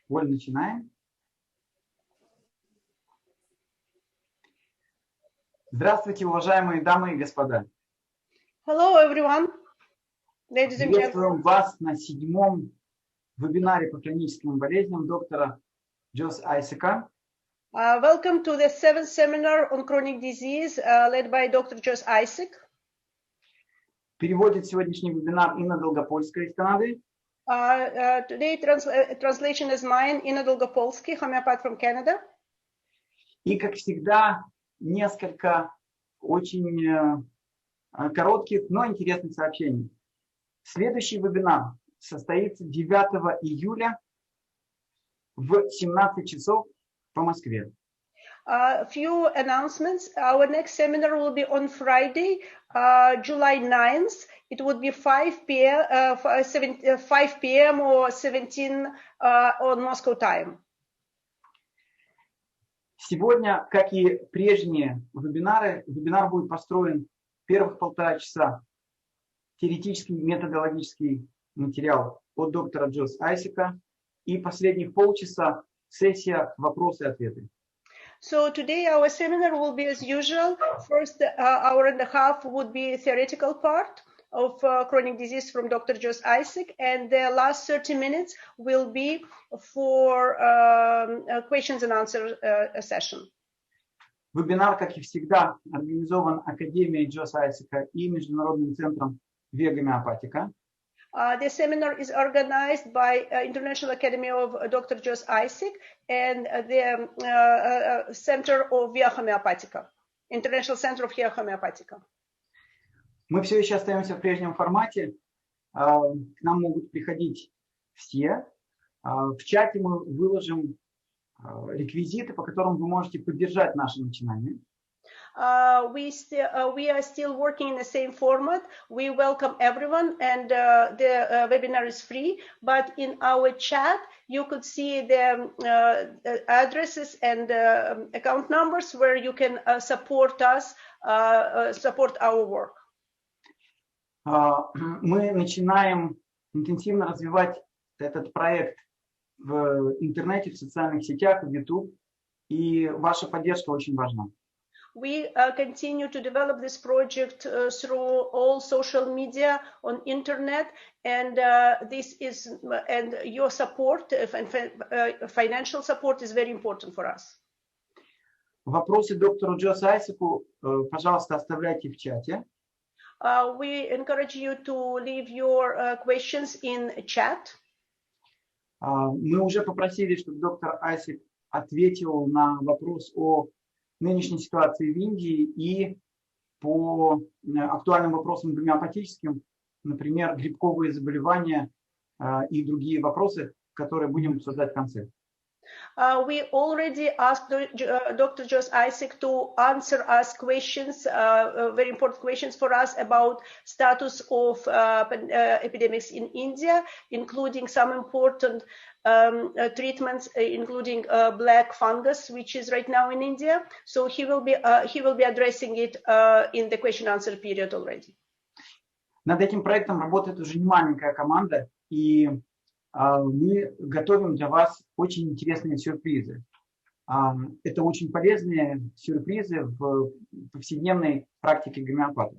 Оль, начинаем. Здравствуйте, уважаемые дамы и господа. Hello, everyone. Ladies and gentlemen. Приветствуем вас на 7-м вебинаре по хроническим болезням доктора Джос Айсека. Welcome to the 7th seminar on chronic disease led by Dr. Джос Айсек. Переводит сегодняшний вебинар Инна Долгопольская из Канады. Today translation is mine, Inna Dolgopolsky, homeopath from Canada. И, как всегда, несколько очень коротких, но интересных сообщений. Следующий вебинар состоится 9 июля в 17 часов по Москве. Few announcements. Our next seminar will be on Friday, July 9th. It would be 5 p.m. or 17 on Moscow time. Сегодня, как и прежние вебинары, вебинар будет построен первых 1,5 часа теоретический методологический материал от доктора Джос Айсека и последних полчаса сессия вопросы и ответы. So today our seminar will be as usual. First hour and a half would be theoretical part of chronic disease from Dr. Джос Айсек, and the last 30 minutes will be for questions and answer session. Вебинар, как и всегда, организован Академией Джоса Айсека и Международным центром Via Homeopatica. The seminar is organized by International Academy of Dr. Джос Айсек and the Center of Via Homeopatica, International Center of Via Homeopatica. Мы все еще остаемся в прежнем формате. К нам могут приходить все. В чате мы выложим реквизиты, по которым вы можете поддержать наше начинание. We are still working in the same format. We welcome everyone, and the webinar is free. But in our chat, you could see the addresses and account numbers where you can support us, support our work. Мы начинаем интенсивно развивать этот проект в интернете, в социальных сетях, в YouTube, и ваша поддержка очень важна. We continue to develop this project through all social media, on internet, and your support and financial support is very important for us. Вопросы доктору Джосу Айсеку, пожалуйста, оставляйте в чате. We encourage you to leave your questions in chat. Мы уже попросили, чтобы доктор Айсек ответил на вопрос о нынешней ситуации в Индии и по актуальным вопросам гомеопатическим, например, грибковые заболевания и другие вопросы, которые будем обсуждать в конце. We already asked Dr. Джос Айсек to answer us questions, very important questions for us about status of epidemics in India, including some important treatments, including black fungus, which is right now in India. So he will be addressing it in the question-answer period already. Над этим проектом работает уже немаленькая команда, и мы готовим для вас очень интересные сюрпризы. Это очень полезные сюрпризы в повседневной практике гомеопата.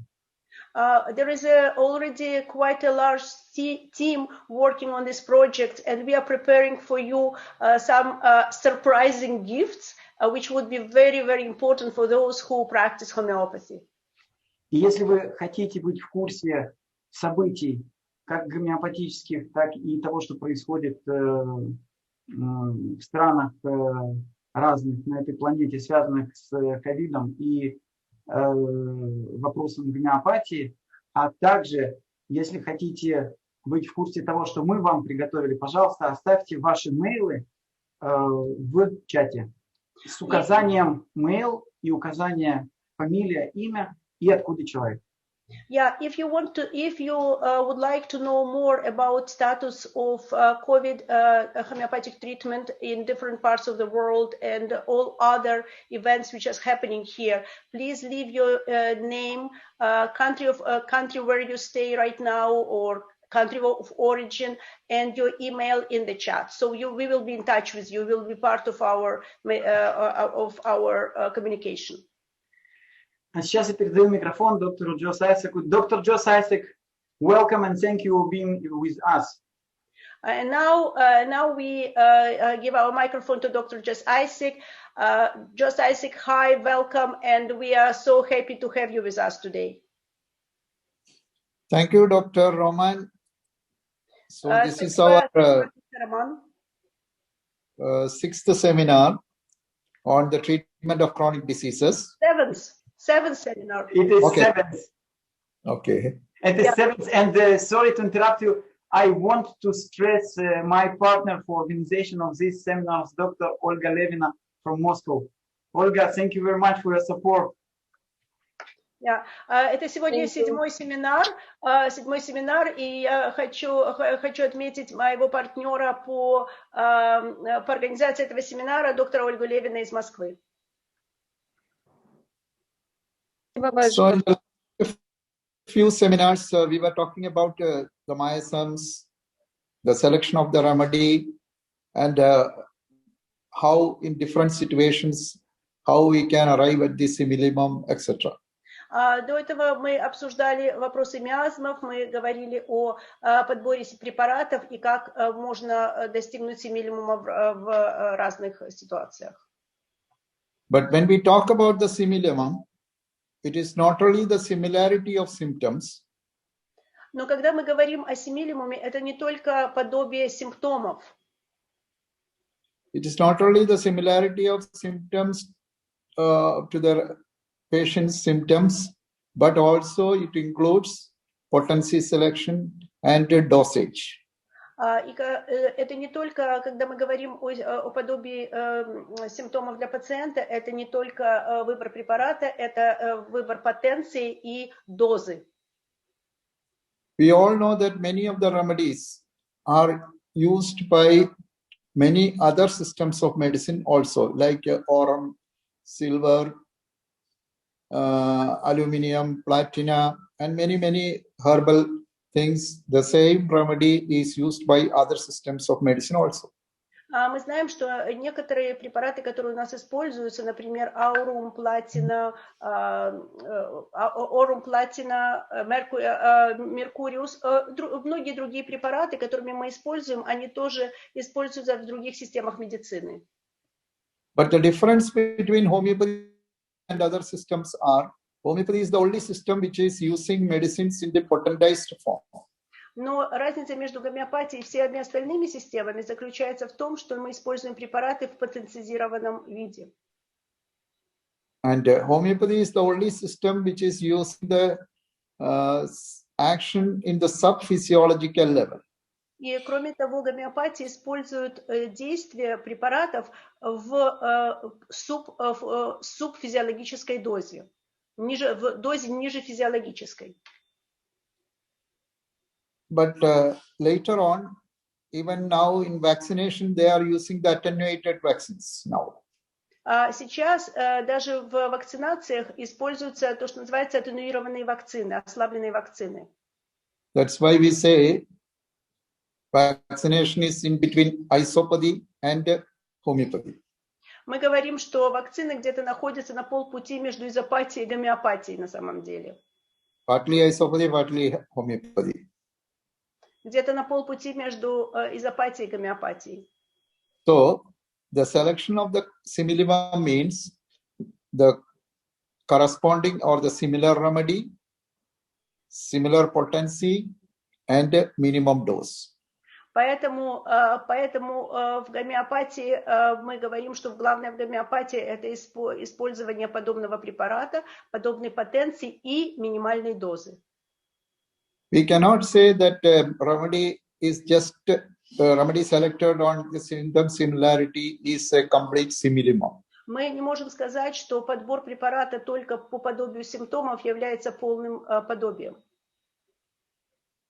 There is already quite a large team working on this project, and we are preparing for you some surprising gifts, which would be very, very important for those who practice homeopathy. И если вы хотите быть в курсе событий, как гомеопатических, так и того, что происходит в странах разных на этой планете, связанных с ковидом и вопросом гомеопатии, а также, если хотите быть в курсе того, что мы вам приготовили, пожалуйста, оставьте ваши мейлы в чате с указанием mail и указание фамилия, имя и откуда человек. Yeah, if you would like to know more about status of COVID homeopathic treatment in different parts of the world and all other events which is happening here, please leave your name, country where you stay right now, or country of origin, and your email in the chat. So we will be in touch with you. Will be part of our communication. А сейчас я передаю микрофон доктору Джос Айсеку. Доктор Джос Айсек, welcome and thank you for being with us. And now we give our microphone to Dr. Jos Айсек. Jos Айсек, hi, welcome, and we are so happy to have you with us today. Thank you, Dr. Roman. So this is our sixth seminar on the treatment of chronic diseases. Seventh seminar. It is Okay. seventh. Okay. It is seventh, and sorry to interrupt you. I want to stress my partner for organization of these seminars, Dr. Olga Levina from Moscow. Olga, thank you very much for your support. Yeah. Это сегодня седьмой семинар, и я хочу отметить моего партнера по организации этого семинара, доктора Ольгу Левина из Москвы. So in the few seminars, we were talking about the miasms, the selection of the remedy, and how in different situations, how we can arrive at the simillimum, etc. До этого мы обсуждали вопросы миазмов, мы говорили о подборе препаратов и как можно достигнуть симилимума в разных ситуациях. But when we talk about the simillimum, it is not only the similarity of symptoms. Но когда мы говорим о симилимуме, это не только подобие симптомов. It is not only the similarity of symptoms to the patient's symptoms, but also it includes potency selection and dosage. Это не только, когда мы говорим о подобии симптомов для пациента, это не только выбор препарата, это выбор потенции и дозы. We all know that many of the remedies are used by many other systems of medicine also, like aurum, silver, aluminium, platina, and many herbal things. The same remedy is used by other systems of medicine also. Мы знаем, что некоторые препараты, которые у нас используются, например, аурум, платина, меркуриус, многие другие препараты, которыми мы используем, они тоже используются в других системах медицины. But the difference between homeopathy and other systems are, homeopathy is the only system which is using medicines in the potentized form. Но разница между гомеопатией и всеми остальными системами заключается в том, что мы используем препараты в потенцизированном виде. And homeopathy is the only system which is using the action in the subphysiological level. И кроме того, гомеопатия использует действие препаратов в субфизиологической дозе, в дозе ниже физиологической. But later on, even now in vaccination, they are using the attenuated vaccines now. Сейчас даже в вакцинациях используются то, что называется атенуированные вакцины, ослабленные вакцины. That's why we say vaccination is in between isopathy and homeopathy. Мы говорим, что вакцины где-то находятся на полпути между изопатией и гомеопатией на самом деле. Partly isopathy, partly homeopathy. Где-то на полпути между изопатией и гомеопатией. So, the selection of the simillimum means the corresponding or the similar remedy, similar potency, and minimum dose. Поэтому в гомеопатии мы говорим, что главное в гомеопатии это использование подобного препарата, подобной потенции и минимальной дозы. We cannot say that remedy is just remedy selected on the symptom similarity is a complete simillimum. Мы не можем сказать, что подбор препарата только по подобию симптомов является полным подобием.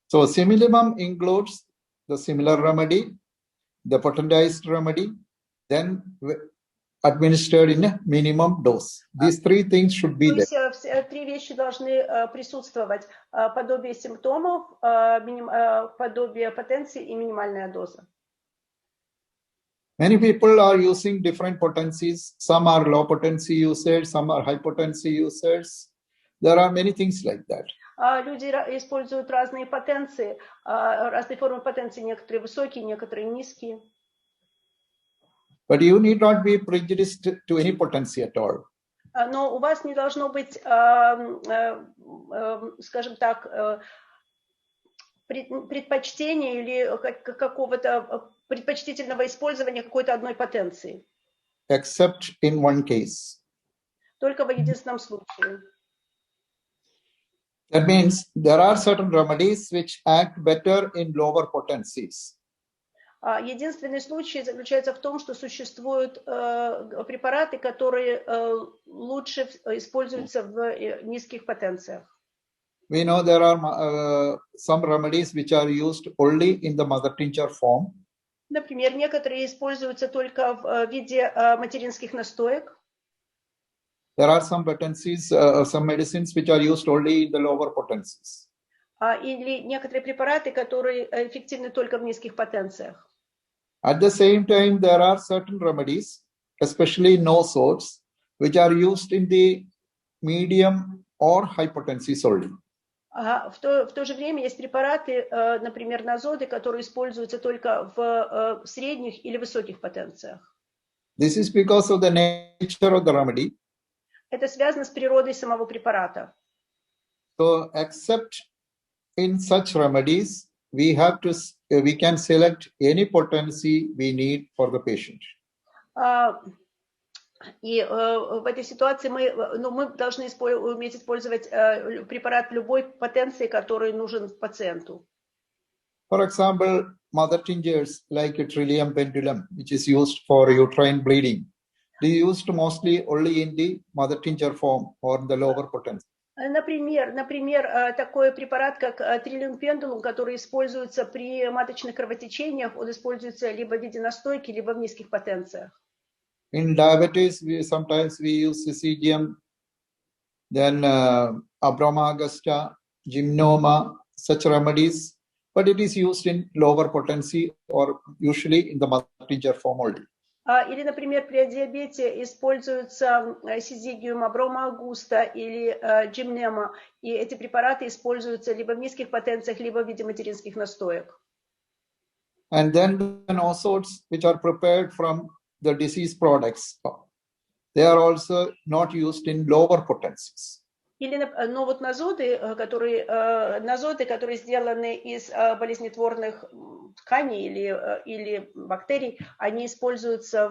So simillimum includes the similar remedy, the potentized remedy, then administered in a minimum dose. These three things should be there. То есть все три вещи должны присутствовать: подобие симптомов, подобие потенции и минимальная доза. Many people are using different potencies. Some are low potency users, some are high potency users. There are many things like that. Люди используют разные потенции, разные формы потенции, некоторые высокие, некоторые низкие. But you need not be prejudiced to any potency at all. Но у вас не должно быть, скажем так, предпочтения или какого-то предпочтительного использования какой-то одной потенции. Except in one case. Только в единственном случае. That means there are certain remedies which act better in lower potencies. Единственный случай заключается в том, что существуют препараты, которые лучше используются в низких потенциях. We know there are some remedies which are used only in the mother tincture form. Например, некоторые используются только в виде материнских настоек. There are some potencies, some medicines which are used only in the lower potencies. Или некоторые препараты, которые эффективны только в низких потенциях. At the same time, there are certain remedies, especially no source, which are used in the medium or high potencies only. В то же время есть препараты, например, назоды, которые используются только в средних или высоких потенциях. This is because of the nature of the remedy. Это связано с природой самого препарата. So, except in such remedies, we can select any potency we need for the patient. И в этой ситуации мы должны уметь использовать препарат любой потенции, который нужен пациенту. For example, mother tinctures like a trillium pendulum, which is used for uterine bleeding, they used mostly only in the mother tincture form or the lower potency. Например, такой препарат, как триллиум пендулум, который используется при маточных кровотечениях, он используется либо в виде настойки, либо в низких потенциях. In diabetes, sometimes we use cystidium, then Abraham Augusta, gymnoma, such remedies, but it is used in lower potency or usually in the mother tincture form only. Или, например, при диабете используется сизидиум, аброма аугуста или гимнема, и эти препараты используются либо в низких потенциях, либо в виде материнских настоек. And then the nosodes, which are prepared from the disease products, they are also not used in lower potencies. Но вот назоды, которые сделаны из болезнетворных тканей или бактерий, они используются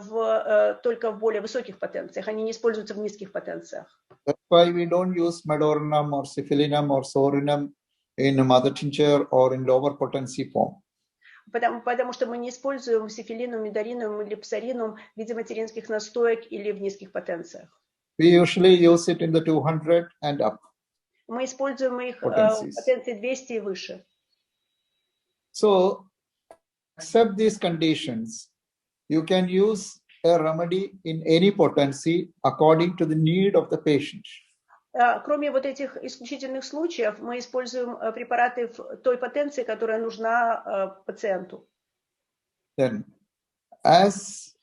только в более высоких потенциях, они не используются в низких потенциях. That's why we don't use medorinum or syphilinum or sorinum in mother tincture or in lower potency form. Потому что мы не используем сифилинум, мидаринум или псаринум в виде материнских настоек или в низких потенциях. We usually use it in the 200 and up. Мы используем их потенции 200 и выше. So, accept these conditions. You can use a remedy in any potency according to the need of the patient. Кроме вот этих исключительных случаев, мы используем препараты в той потенции, которая нужна пациенту. Then, as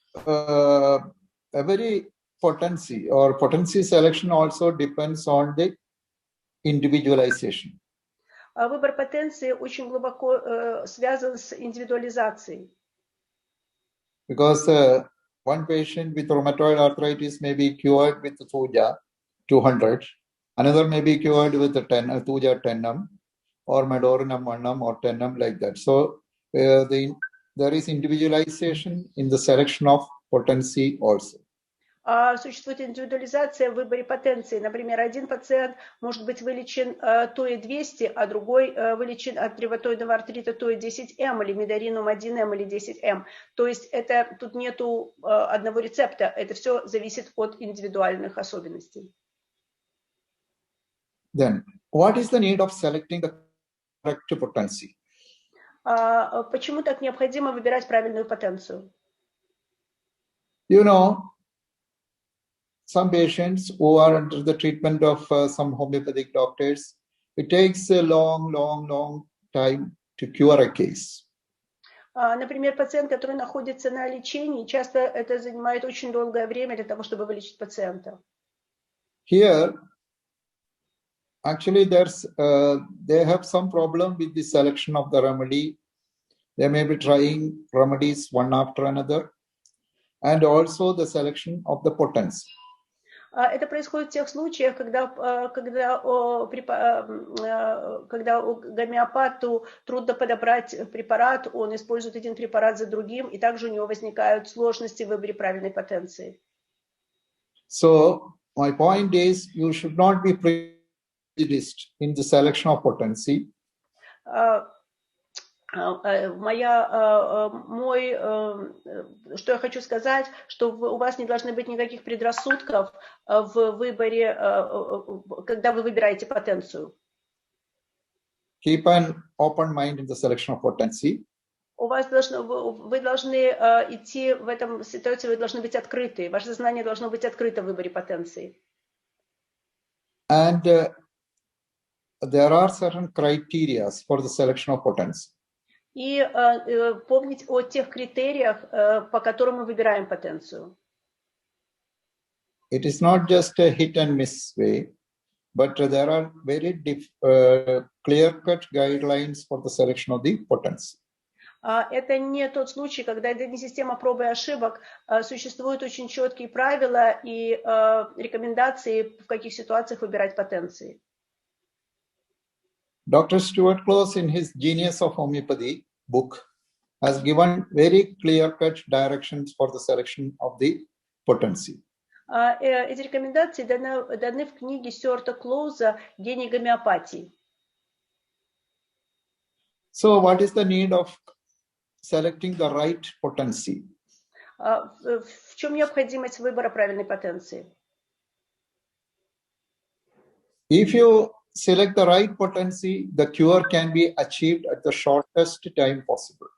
every potency or potency selection also depends on the individualization. Выбор потенции очень глубоко связан с индивидуализацией. Because one patient with rheumatoid arthritis may be cured with Thuja 200, another may be cured with Thuja 10 or Medorinum 1 or 10 like that. So there is individualization in the selection of potency also. Существует индивидуализация в выборе потенции. Например, один пациент может быть вылечен ТОИ 200, а другой вылечен от ревматоидного артрита ТОИ 10М или мидаринум 1М или 10М. То есть тут нету одного рецепта, это все зависит от индивидуальных особенностей. Then, what is the need of selecting the correct potency? Почему так необходимо выбирать правильную потенцию? You know, some patients who are under the treatment of some homeopathic doctors, it takes a long time to cure a case. Например, пациент, который находится на лечении, часто это занимает очень долгое время для того, чтобы вылечить пациента. Here, actually, they have some problem with the selection of the remedy. They may be trying remedies one after another, and also the selection of the potency. Это происходит в тех случаях, когда гомеопату трудно подобрать препарат, он использует один препарат за другим, и также у него возникают сложности в выборе правильной потенции. So, my point is, you should not be prejudiced in the selection of potency. Что я хочу сказать, что у вас не должны быть никаких предрассудков в выборе, когда вы выбираете потенцию. Keep an open mind in the selection of potency. Вы должны идти в этом ситуации, вы должны быть открыты. Ваше сознание должно быть открыто в выборе потенции. And there are certain criteria for the selection of potency. И помнить о тех критериях, по которым мы выбираем потенцию. It is not just a hit and miss way, but there are very clear-cut guidelines for the selection of the potency. Это не тот случай, когда это не система проб и ошибок. Существуют очень четкие правила и рекомендации, в каких ситуациях выбирать потенции. Dr. Stuart Close, in his Genius of Homeopathy book, has given very clear-cut directions for the selection of the potency. Эти рекомендации даны в книге Стюарта Клоуза «Гений гомеопатии». So, what is the need of selecting the right potency? В чем необходимость выбора правильной потенции? If you select the right potency, the cure can be achieved at the shortest time possible.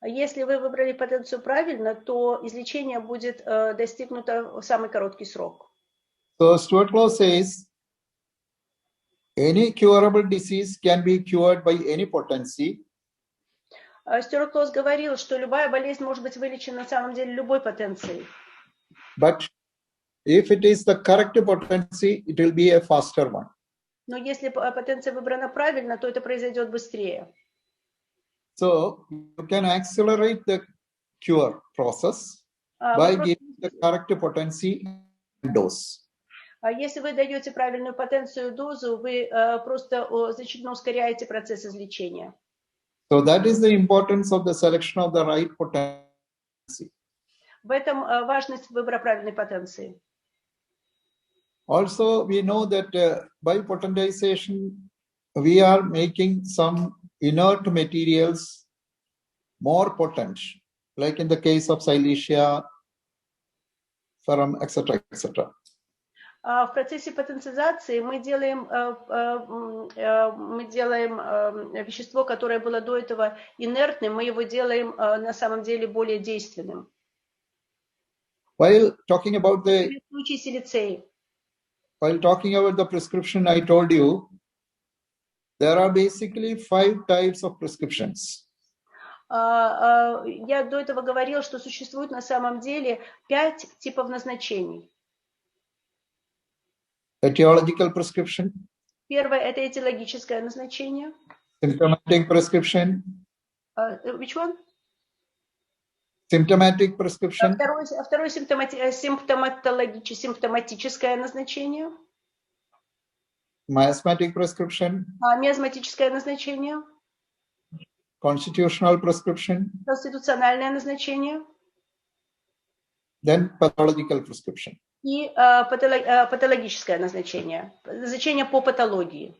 Если вы выбрали потенцию правильно, то излечение будет достигнуто в самый короткий срок. So Stuart Close says, any curable disease can be cured by any potency. Стюарт Клоус говорил, что любая болезнь может быть вылечена на самом деле любой потенцией. But if it is the correct potency, it will be a faster one. Но если потенция выбрана правильно, то это произойдет быстрее. So you can accelerate the cure process by giving the correct potency and dose. Если вы даете правильную потенцию и дозу, вы просто значительно ускоряете процесс излечения. So that is the importance of the selection of the right potency. В этом важность выбора правильной потенции. Also, we know that by potentization, we are making some inert materials more potent, like in the case of silesia, ferrum, etc., etc. В процессе потенциации мы делаем вещество, которое было до этого инертным, мы его делаем на самом деле более действенным. While talking about the prescription, I told you there are basically 5 types of prescriptions. Я до этого говорил, что существует на самом деле 5 типов назначений. Etiological prescription. Первое – это этиологическое назначение. Symptomatic prescription. Which one? Symptomatic prescription. Второе симптоматическое назначение. Miasmatic prescription. Миазматическое назначение. Constitutional prescription. Конституциональное назначение. Then pathological prescription. И патологическое назначение по патологии.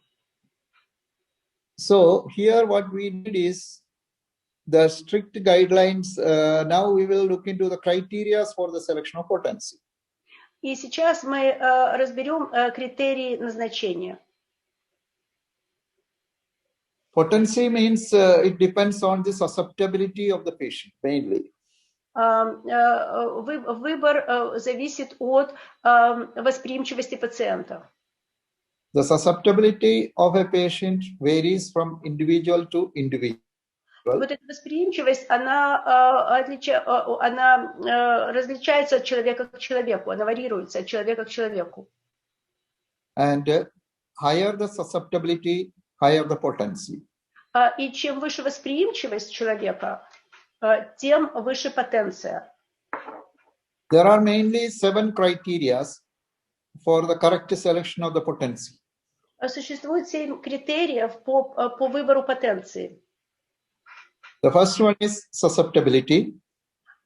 So here what we need is the strict guidelines. Now we will look into the criteria for the selection of potency. И сейчас мы разберем критерии назначения. Potency means it depends on the susceptibility of the patient mainly. Выбор зависит от восприимчивости пациента. The susceptibility of a patient varies from individual to individual. Вот эта восприимчивость, она различается от человека к человеку, она варьируется от человека к человеку. And higher the susceptibility, higher the potency. И чем выше восприимчивость человека, тем выше потенция. There are mainly 7 criteria for the correct selection of the potency. Существует 7 критериев по выбору потенции. The first one is susceptibility.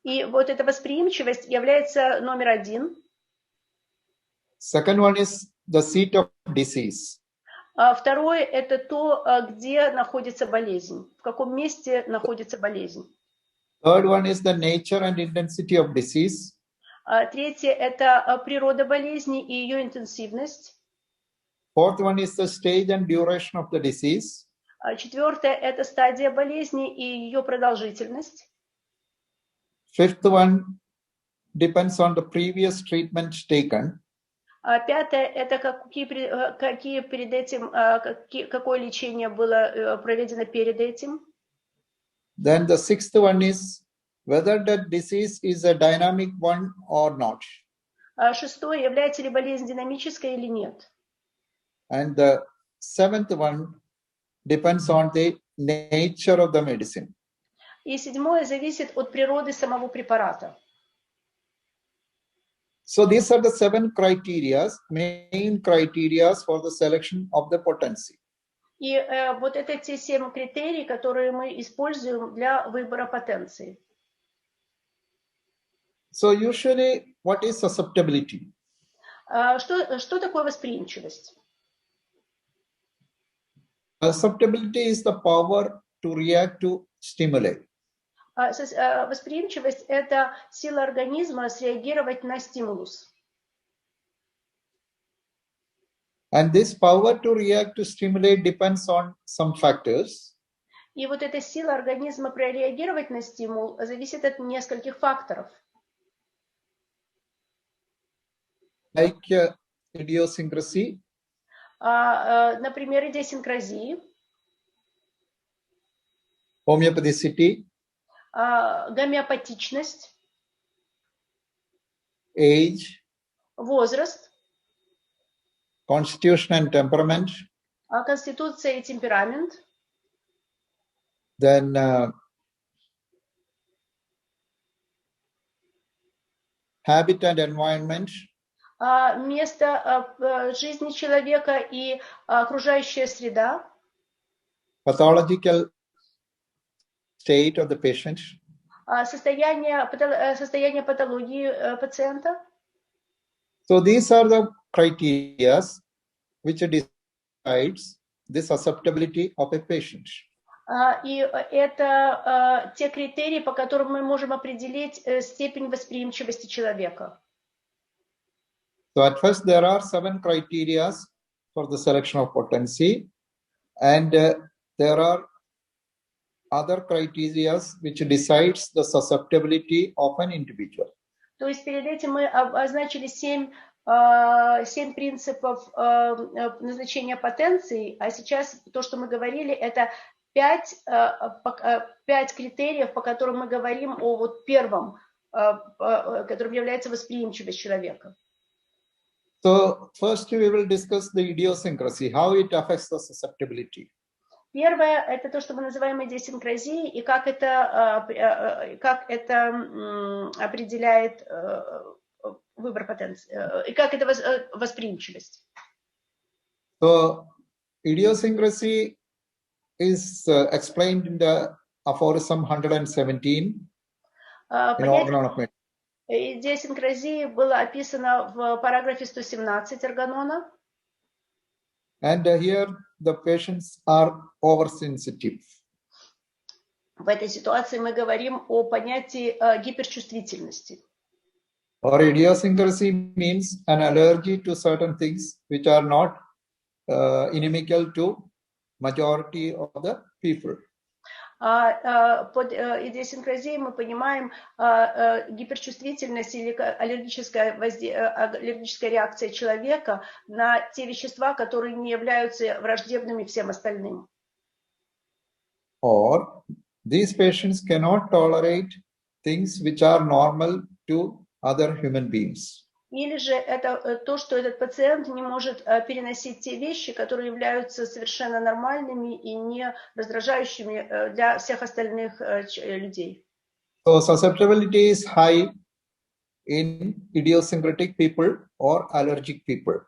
И вот эта восприимчивость является номер 1. Second one is the seat of disease. Второе – это то, где находится болезнь, в каком месте находится болезнь. Third one is the nature and intensity of disease. Третье – это природа болезни и ее интенсивность. Fourth one is the stage and duration of the disease. Четвертое – это стадия болезни и ее продолжительность. Fifth one depends on the previous treatment taken. Пятое – это какие перед этим, какое лечение было проведено перед этим. Then the sixth one is whether that disease is a dynamic one or not. Шестое – является ли болезнь динамической или нет. And the seventh one depends on the nature of the medicine. И седьмое зависит от природы самого препарата. So these are the 7 criteria, main criteria for the selection of the potency. И вот это те 7 критерий, которые мы используем для выбора потенции. So usually, what is susceptibility? Что такое восприимчивость? Susceptibility is the power to react to stimuli. Восприимчивость – это сила организма среагировать на стимулус. And this power to react to stimuli depends on some factors. И вот эта сила организма прореагировать на стимул зависит от нескольких факторов. Like idiosyncrasy. Например, идиосинкразии. Homeopathy. Гомеопатичность. Age. Возраст. Constitution and temperament. Конституция и темперамент. Then habit and environment. Место жизни человека и окружающая среда. Pathological state of the patient. Состояние патологии пациента. So these are the criteria which decides the susceptibility of a patient. И это те критерии, по которым мы можем определить степень восприимчивости человека. So at first there are 7 criteria for the selection of potency, and there are other criteria which decides the susceptibility of an individual. То есть перед этим мы обозначили 7 принципов назначения потенции, а сейчас то, что мы говорили, это 5 критериев, по которым мы говорим о вот первом, которым является восприимчивость человека. So first we will discuss the idiosyncrasy, how it affects the susceptibility. Первое – это то, что мы называем идиосинкразией, и как это определяет выбор потенции, и как это восприимчивость. So idiosyncrasy is explained in the aphorism 117 in Organon of Medicine. Идиосинкразии было описано в параграфе 117 Органона. And here the patients are oversensitive. В этой ситуации мы говорим о понятии гиперчувствительности. Or idiosyncrasy means an allergy to certain things which are not inimical to majority of the people. Под идиосинкразией мы понимаем гиперчувствительность или аллергическая реакция человека на те вещества, которые не являются враждебными всем остальным. Or these patients cannot tolerate things which are normal to other human beings. Или же это то, что этот пациент не может переносить те вещи, которые являются совершенно нормальными и не раздражающими для всех остальных людей. So susceptibility is high in idiosyncratic people or allergic people.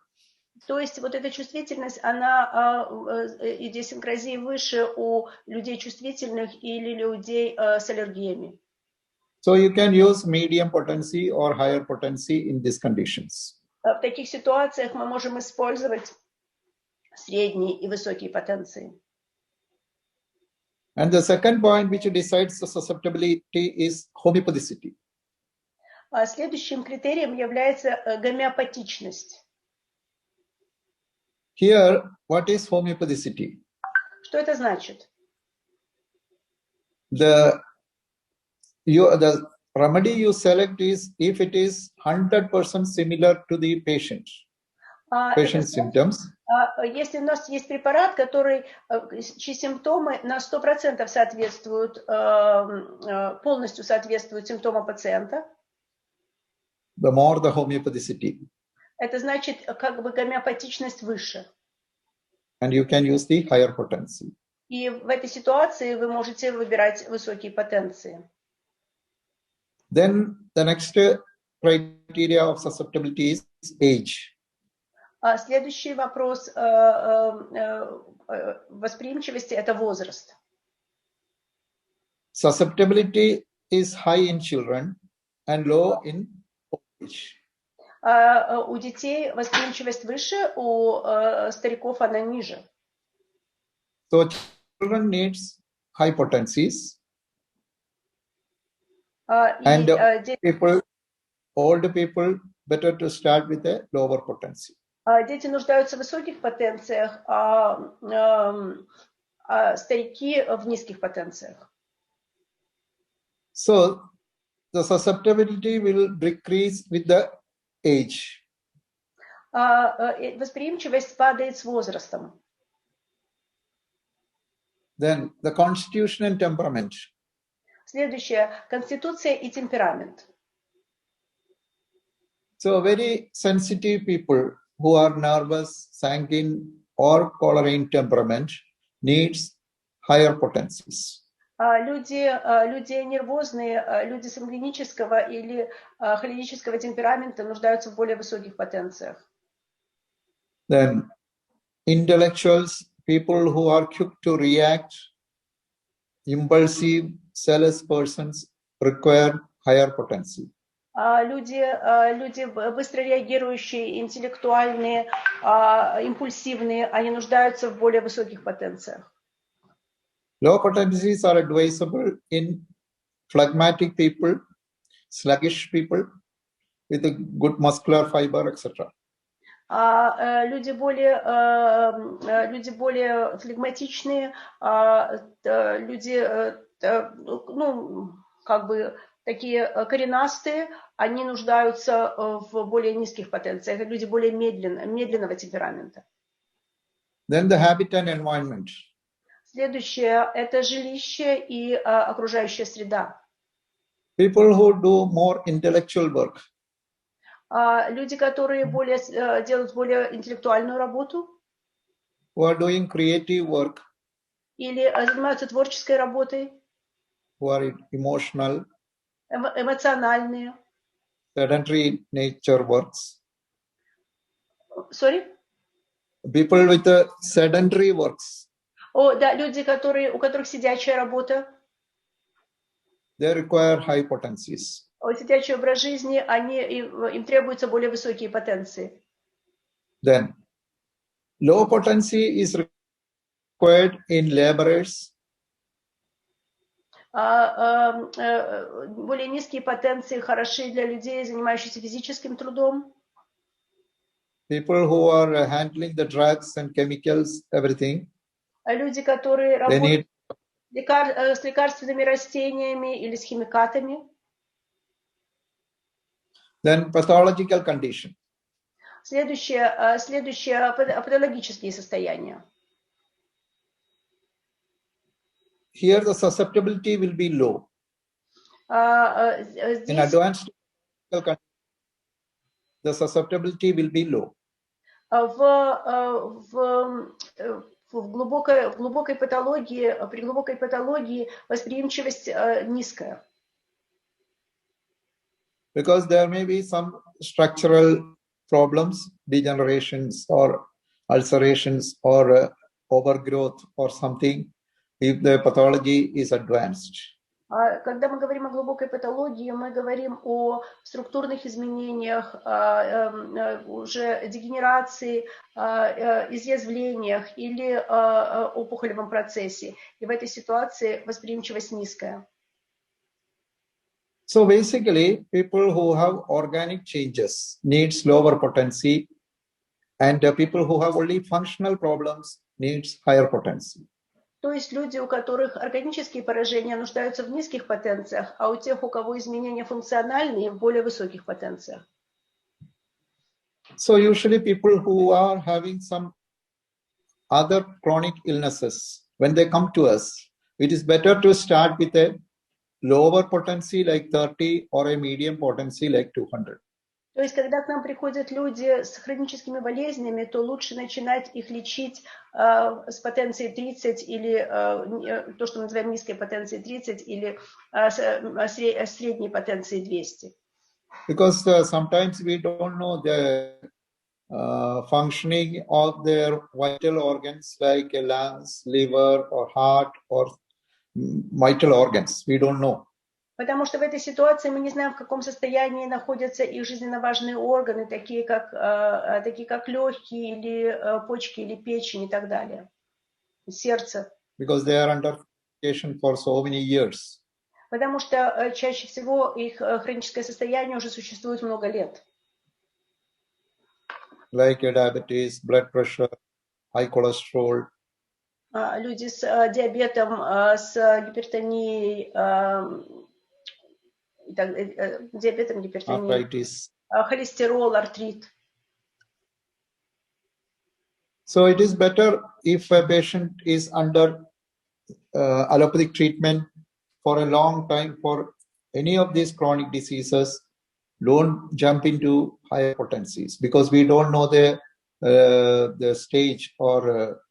То есть вот эта чувствительность, она идиосинкразии выше у людей чувствительных или людей с аллергиями. So you can use medium potency or higher potency in these conditions. В таких ситуациях мы можем использовать средние и высокие потенции. And the second point which decides the susceptibility is homeopathy. Следующим критерием является гомеопатичность. Here, what is homeopathy? Что это значит? The remedy you select is if it is 100% similar to the patient's symptoms. Если у нас есть препарат, чьи симптомы на 100% соответствуют, полностью соответствуют симптомам пациента, the more the homeopathy. Это значит, как бы гомеопатичность выше. And you can use the higher potency. И в этой ситуации вы можете выбирать высокие потенции. Then the next criteria of susceptibility is age. Следующий вопрос восприимчивости – это возраст. Susceptibility is high in children and low in old age. У детей восприимчивость выше, у стариков она ниже. So children needs high potencies. And old people better to start with a lower potency. Дети нуждаются в высоких потенциях, а старики в низких потенциях. So the susceptibility will decrease with the age. Восприимчивость падает с возрастом. Then the constitution and temperament. Следующее – конституция и темперамент. So very sensitive people who are nervous, sanguine, or choleric temperament needs higher potencies. Люди нервозные, люди сангвинического или холерического темперамента нуждаются в более высоких потенциях. Then intellectuals, people who are quick to react, impulsive, zealous persons require higher potency. Люди быстро реагирующие, интеллектуальные, импульсивные, они нуждаются в более высоких потенциях. Low potencies are advisable in phlegmatic people, sluggish people with a good muscular fiber, etc. Люди более флегматичные, люди, такие коренастые, они нуждаются в более низких потенциях, люди более медленного темперамента. Then the habitat and environment. Следующее – это жилище и окружающая среда. People who do more intellectual work. Люди, которые делают более интеллектуальную работу. Who are doing creative work. Или занимаются творческой работой. Who are emotional. Эмоциональные. Sedentary nature works. Sorry? People with sedentary works. Да, люди, у которых сидячая работа. They require high potencies. Сидячий образ жизни, им требуются более высокие потенции. Then, low potency is required in laborers. Более низкие потенции хороши для людей, занимающихся физическим трудом. People who are handling the drugs and chemicals, everything. Люди, которые С лекарственными растениями или с химикатами. Then pathological condition. Следующее патологические состояния. Here the susceptibility will be low. In advanced condition, the susceptibility will be low. В глубокой патологии, при глубокой патологии восприимчивость низкая. Because there may be some structural problems, degenerations or ulcerations or overgrowth or something, if the pathology is advanced. Когда мы говорим о глубокой патологии, мы говорим о структурных изменениях, уже дегенерации, изъязвлениях или опухолевом процессе. И в этой ситуации восприимчивость низкая. So basically, people who have organic changes needs lower potency, and people who have only functional problems needs higher potency. То есть люди, у которых органические поражения, нуждаются в низких потенциях, а у тех, у кого изменения функциональные, в более высоких потенциях. So usually people who are having some other chronic illnesses, when they come to us, it is better to start with a lower potency like 30 or a medium potency like 200. То есть, когда к нам приходят люди с хроническими болезнями, то лучше начинать их лечить с потенцией 30 или то, что мы называем низкой потенцией 30 или средней потенцией 200. Because sometimes we don't know the functioning of their vital organs like lungs, liver or heart or vital organs. We don't know. Потому что в этой ситуации мы не знаем, в каком состоянии находятся их жизненно важные органы, такие как легкие, или почки, или печень и так далее. Сердце. Because they are under medication for so many years. Потому что чаще всего их хроническое состояние уже существует много лет. Like diabetes, blood pressure, high cholesterol. Люди с диабетом, с гипертонией, диабетом, гипертонией, холестерол, артрит. So it is better if a patient is under allopathic treatment for a long time for any of these chronic diseases. Don't jump into higher potencies because we don't know the stage or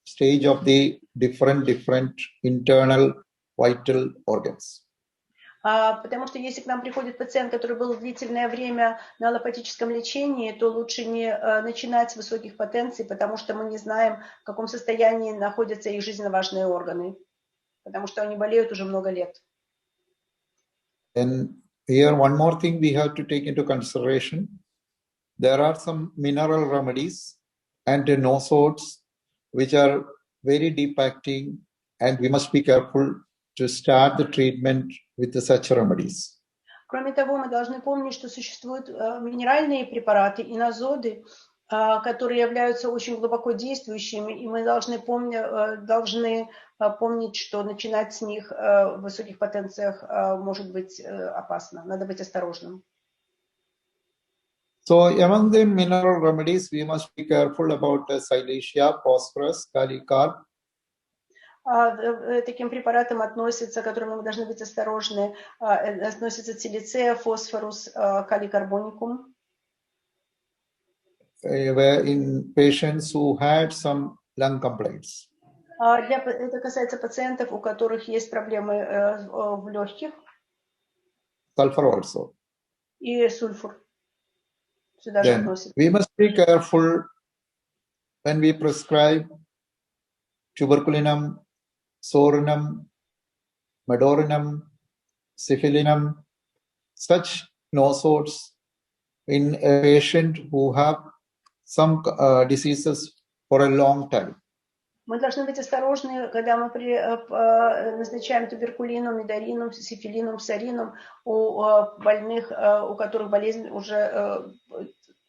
stage of the different internal vital organs. Потому что если к нам приходит пациент, который был длительное время на аллопатическом лечении, то лучше не начинать с высоких потенций, потому что мы не знаем, в каком состоянии находятся их жизненно важные органы, потому что они болеют уже много лет. And here one more thing we have to take into consideration. There are some mineral remedies and no sorts which are very deep acting, and we must be careful to start the treatment with such remedies. Кроме того, мы должны помнить, что существуют минеральные препараты, инозоды, которые являются очень глубоко действующими, и мы должны помнить, что начинать с них в высоких потенциях может быть опасно. Надо быть осторожным. So among the mineral remedies, we must be careful about silicea, phosphorus, kalicarb. Таким препаратам относятся, которыми мы должны быть осторожны, относятся силиция, фосфорус, калий-карбоникум. In patients who had some lung complaints. Это касается пациентов, у которых есть проблемы в легких. Sulfur also. И сульфур. Сюда же относится. We must be careful when we prescribe tuberculinum, sorinum, medorinum, syphilinum, such nosodes in a patient who have some diseases for a long time. Мы должны быть осторожны, когда мы назначаем туберкулинум, медоринум, сифилинум, саринум у больных, у которых болезнь уже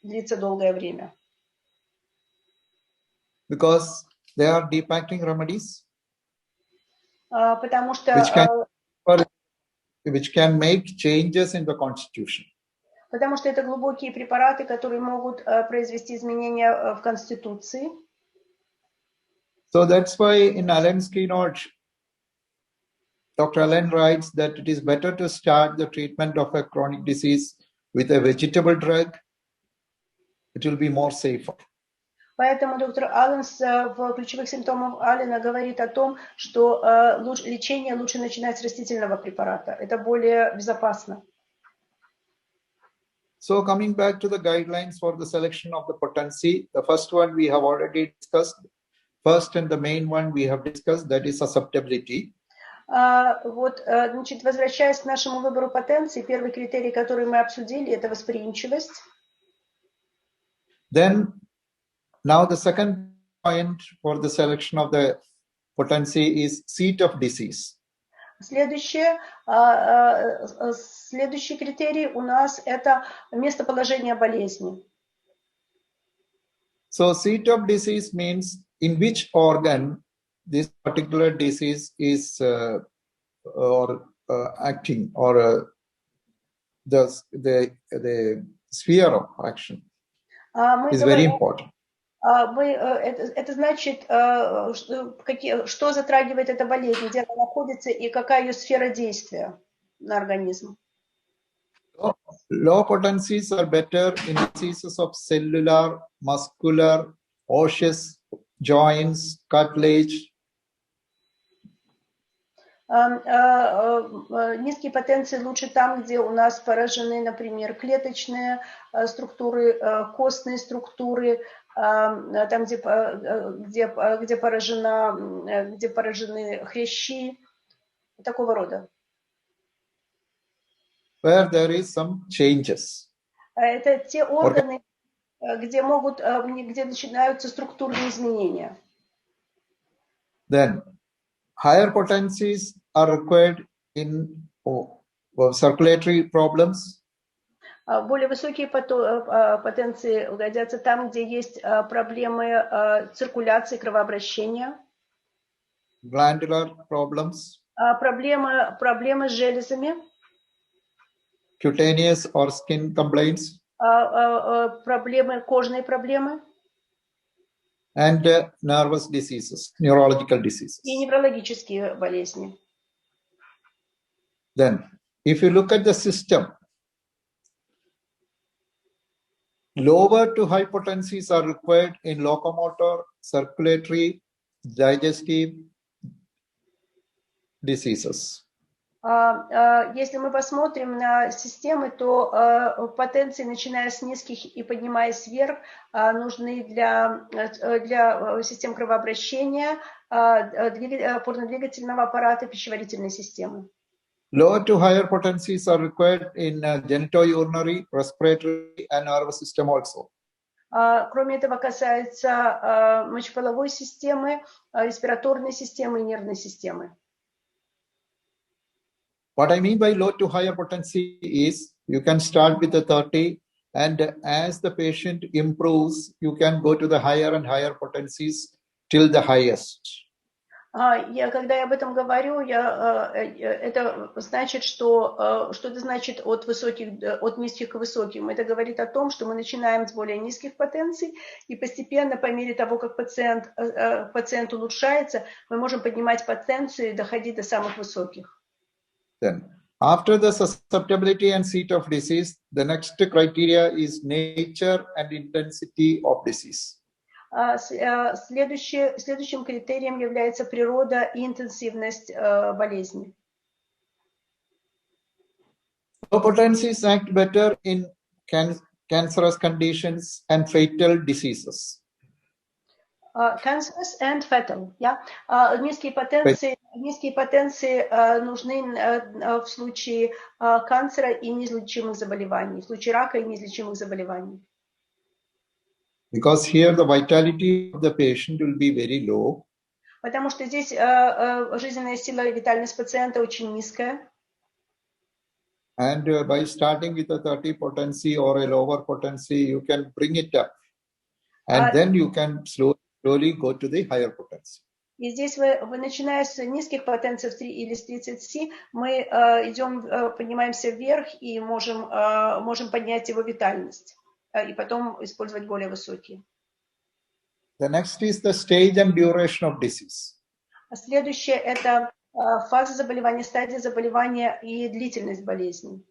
длится долгое время. Because they are deep acting remedies. потому что which can make changes in the constitution. Потому что это глубокие препараты, которые могут произвести изменения в Конституции. So that's why in Alan's keynote, Dr. Allen writes that it is better to start the treatment of a chronic disease with a vegetable drug. It will be more safer. Поэтому доктор Алленс в ключевых симптомах Аллена говорит о том, что лечение лучше начинать с растительного препарата. Это более безопасно. So coming back to the guidelines for the selection of the potency, the first one we have already discussed. First and the main one we have discussed, that is susceptibility. Вот, значит, возвращаясь к нашему выбору потенции, первый критерий, который мы обсудили, это восприимчивость. Then, now the second point for the selection of the potency is seat of disease. Следующий критерий у нас это местоположение болезни. So seat of disease means in which organ this particular disease is acting, or the sphere of action is very important. Это значит, что затрагивает эта болезнь, где она находится и какая ее сфера действия на организм. Low potencies are better in diseases of cellular, muscular, osseous, joints, cartilage. Низкие потенции лучше там, где у нас поражены, например, клеточные структуры, костные структуры, там, где поражены хрящи, такого рода. Where there is some changes. Это те органы, где начинаются структурные изменения. Then, higher potencies are required in circulatory problems. Более высокие потенции годятся там, где есть проблемы циркуляции, кровообращения. Glandular problems. Проблемы с железами. Cutaneous or skin complaints. Кожные проблемы. And nervous diseases, neurological diseases. И неврологические болезни. Then, if you look at the system, lower to high potencies are required in locomotor, circulatory, digestive diseases. Если мы посмотрим на системы, то потенции, начиная с низких и поднимаясь вверх, нужны для систем кровообращения, опорно-двигательного аппарата, пищеварительной системы. Lower to higher potencies are required in genitourinary, respiratory, and nervous system also. Кроме этого, касается мочеполовой системы, респираторной системы и нервной системы. What I mean by low to higher potency is you can start with the 30, and as the patient improves, you can go to the higher and higher potencies till the highest. Когда я об этом говорю, это значит, что это значит от низких к высоким. Это говорит о том, что мы начинаем с более низких потенций, и постепенно, по мере того, как пациент улучшается, мы можем поднимать потенцию и доходить до самых высоких. Then, after the susceptibility and seat of disease, the next criteria is nature and intensity of disease. Следующим критерием является природа и интенсивность болезни. Low potencies act better in cancerous conditions and fatal diseases. Cancerous and fatal, yeah. Низкие потенции нужны в случае канцера и неизлечимых заболеваний, в случае рака и неизлечимых заболеваний. Because here the vitality of the patient will be very low. Потому что здесь жизненная сила и витальность пациента очень низкая. And by starting with a 30 potency or a lower potency, you can bring it up. And then you can slowly go to the higher potency. И здесь вы начиная с низких потенций или с 30C, мы поднимаемся вверх и можем поднять его витальность и потом использовать более высокие. The next is the stage and duration of disease. Следующее это фаза заболевания, стадия заболевания и длительность болезни.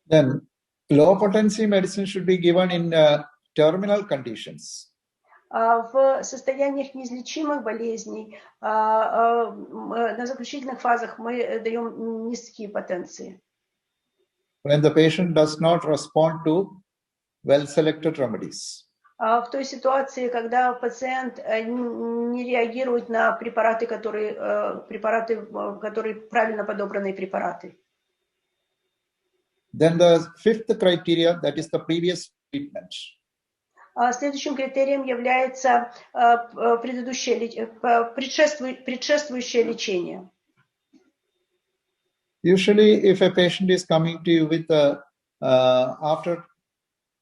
Then low potency medicine should be given in terminal conditions. В состояниях неизлечимых болезней на заключительных фазах мы даем низкие потенции. When the patient does not respond to well-selected remedies. В той ситуации, когда пациент не реагирует на препараты, которые правильно подобранные препараты. Then the fifth criteria, that is the previous treatment. Следующим критерием является предшествующее лечение. Usually, if a patient is coming to you with after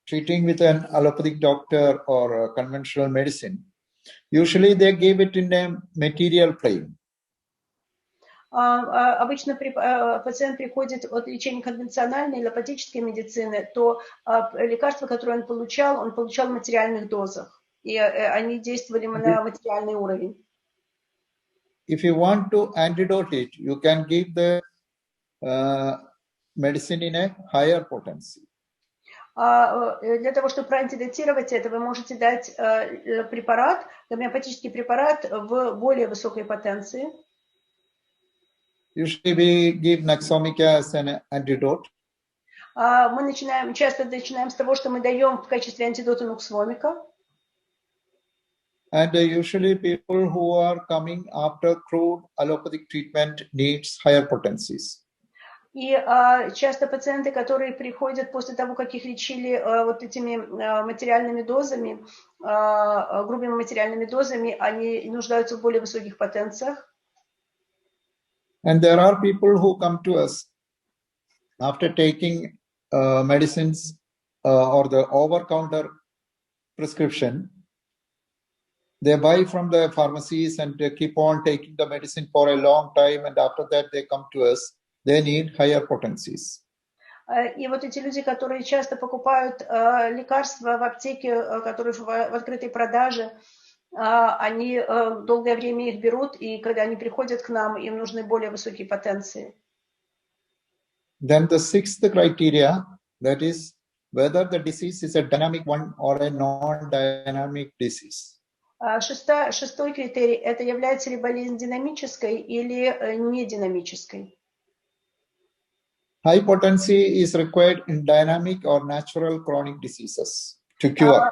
treating with an allopathic doctor or a conventional medicine, usually they give it in a material plane. Обычно пациент приходит от лечения конвенциональной аллопатической медицины, то лекарства, которые он получал в материальных дозах, и они действовали на материальный уровень. If you want to antidote it, you can give the medicine in a higher potency. Для того, чтобы проантидотировать это, вы можете дать препарат, гомеопатический препарат в более высокой потенции. Usually we give Naxomica as an antidote. Мы часто начинаем с того, что мы даем в качестве антидота нуксвомика. And usually people who are coming after crude allopathic treatment needs higher potencies. И часто пациенты, которые приходят после того, как их лечили вот этими материальными дозами, грубыми материальными дозами, они нуждаются в более высоких потенциях. And there are people who come to us after taking medicines or the over-counter prescription. They buy from the pharmacies and they keep on taking the medicine for a long time. And after that, they come to us. They need higher potencies. И вот эти люди, которые часто покупают лекарства в аптеке, которые в открытой продаже, они долгое время их берут, и когда они приходят к нам, им нужны более высокие потенции. Then the sixth criteria, that is whether the disease is a dynamic one or a non-dynamic disease. Шестой критерий – это является ли болезнь динамической или нединамической. High potency is required in dynamic or natural chronic diseases to cure.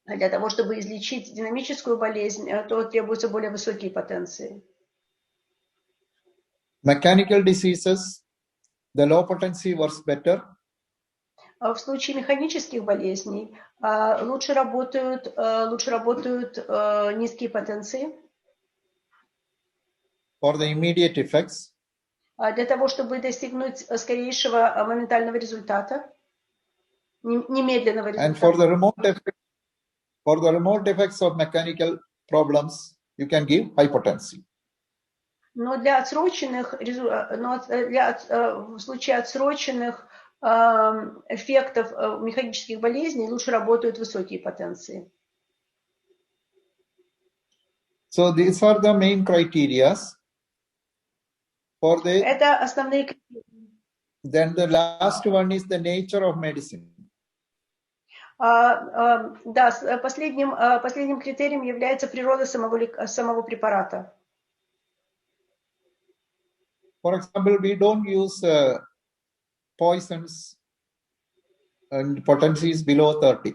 Для того, чтобы излечить динамическую болезнь, то требуются более высокие потенции. Mechanical diseases, the low potency works better. В случае механических болезней лучше работают низкие потенции. For the immediate effects. Для того, чтобы достигнуть скорейшего моментального результата, немедленного результата. And for the remote effects of mechanical problems, you can give high potency. Но в случае отсроченных эффектов механических болезней лучше работают высокие потенции. So these are the main criteria. Это основные критерии. Then the last one is the nature of medicine. Да, последним критерием является природа самого препарата. For example, we don't use poisons and potencies below 30.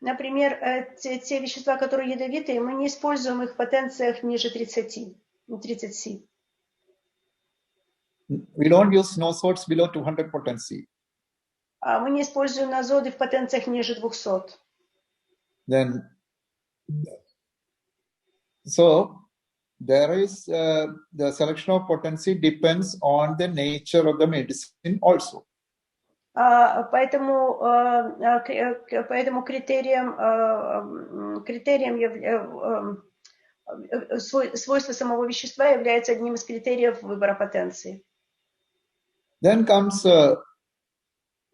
Например, те вещества, которые ядовитые, мы не используем их в потенциях ниже 30C. We don't use nosodes below 200 potency. Мы не используем нозоды в потенциях ниже 200. Then, so there is the selection of potency depends on the nature of the medicine also. Поэтому критерием свойства самого вещества является одним из критериев выбора потенции. Then comes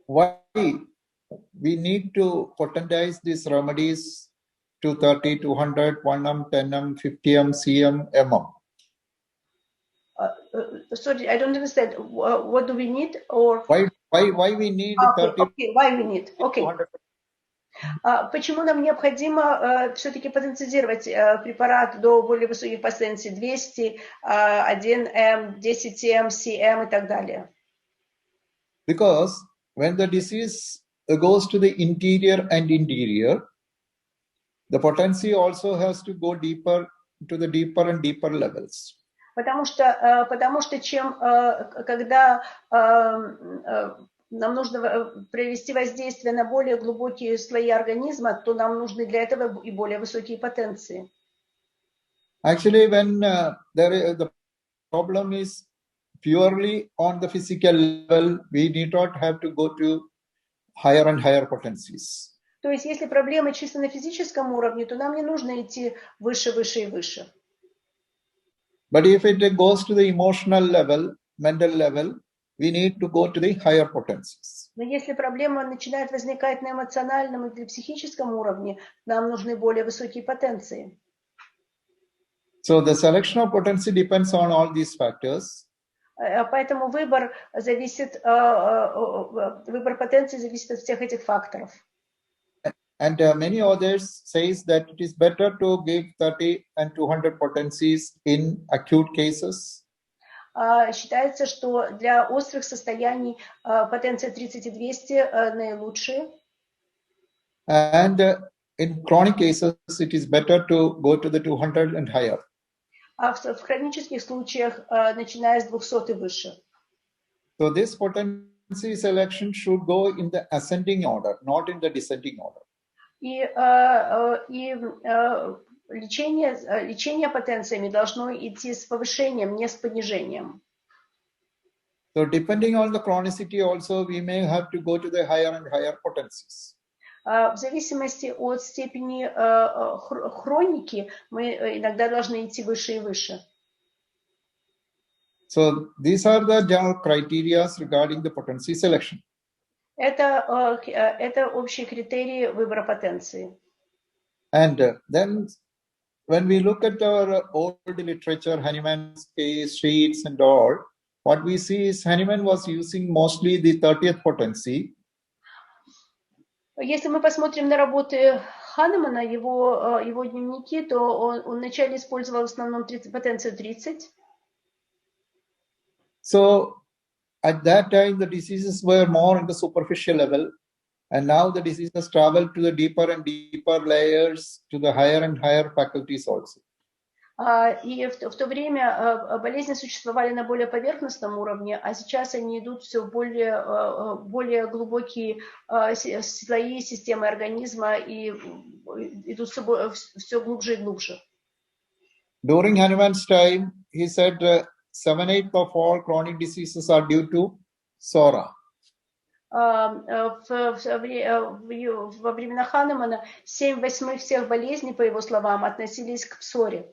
why we need to potentize these remedies to 30, 200, 1M, 10M, 50M, CM, MM. Sorry, I don't understand. What do we need, or Why we need 30? Okay, why we need? Okay. Почему нам необходимо все-таки потенцизировать препарат до более высоких потенций 200, 1М, 10М, CM и так далее? Because when the disease goes to the interior, the potency also has to go deeper to the deeper and deeper levels. Потому что когда нам нужно провести воздействие на более глубокие слои организма, то нам нужны для этого и более высокие потенции. Actually, when the problem is purely on the physical level, we need not have to go to higher and higher potencies. То есть, если проблема чисто на физическом уровне, то нам не нужно идти выше, выше и выше. But if it goes to the emotional level, mental level, we need to go to the higher potencies. Но если проблема начинает возникать на эмоциональном или психическом уровне, нам нужны более высокие потенции. So the selection of potency depends on all these factors. Поэтому выбор потенции зависит от всех этих факторов. And many others says that it is better to give 30 and 200 potencies in acute cases. Считается, что для острых состояний потенция 30 и 200 наилучшие. And in chronic cases, it is better to go to the 200 and higher. А в хронических случаях начиная с 200 и выше. So this potency selection should go in the ascending order, not in the descending order. И лечение потенциями должно идти с повышением, не с понижением. So depending on the chronicity also, we may have to go to the higher and higher potencies. В зависимости от степени хроники, мы иногда должны идти выше и выше. So these are the general criteria regarding the potency selection. Это общие критерии выбора потенции. And then when we look at our old literature, Hahnemann's case sheets and all, what we see is Hahnemann was using mostly the 30th potency. Если мы посмотрим на работы Ханемана, его дневники, то он вначале использовал в основном потенцию 30. So at that time, the diseases were more in the superficial level, and now the diseases travel to the deeper and deeper layers, to the higher and higher faculties also. И в то время болезни существовали на более поверхностном уровне, а сейчас они идут все более глубокие слои системы организма и идут все глубже и глубже. During Hahnemann's time, he said 7/8 of all chronic diseases are due to psora. Во времена Ханемана 7/8 всех болезней, по его словам, относились к псоре.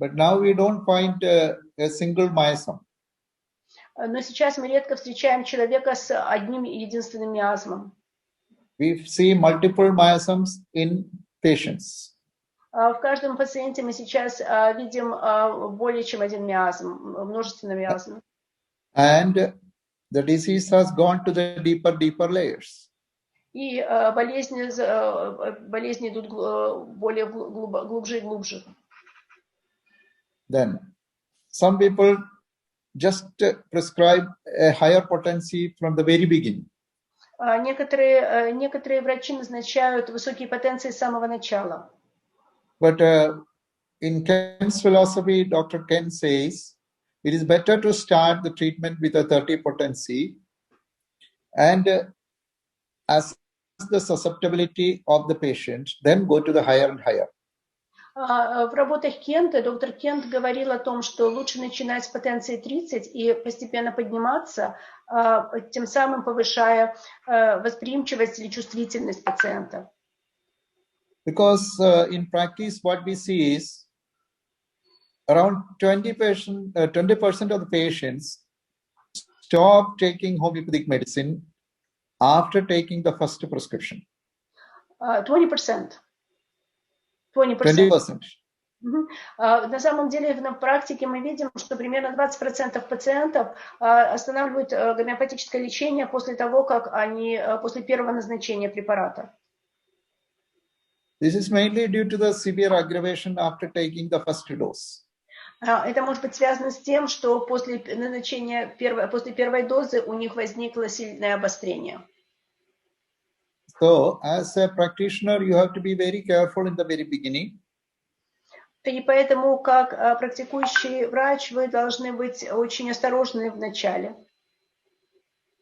But now we don't find a single miasm. Но сейчас мы редко встречаем человека с одним единственным миазмом. We see multiple miasms in patients. В каждом пациенте мы сейчас видим более чем один миазм, множественные миазмы. And the disease has gone to the deeper layers. И болезни идут более глубже и глубже. Then some people just prescribe a higher potency from the very beginning. Некоторые врачи назначают высокие потенции с самого начала. But in Ken's philosophy, Dr. Ken says, it is better to start the treatment with a 30 potency and assess the susceptibility of the patient, then go to the higher and higher. В работах Кента доктор Кент говорил о том, что лучше начинать с потенции 30 и постепенно подниматься, тем самым повышая восприимчивость или чувствительность пациента. Because in practice, what we see is around 20% of the patients stop taking homeopathic medicine after taking the first prescription. 20%. 20%. На самом деле на практике мы видим, что примерно 20% пациентов останавливают гомеопатическое лечение после того, как они после первого назначения препарата. This is mainly due to the severe aggravation after taking the first dose. Это может быть связано с тем, что после назначения после первой дозы у них возникло сильное обострение. So, as a practitioner, you have to be very careful in the very beginning. И поэтому, как практикующий врач, вы должны быть очень осторожны в начале.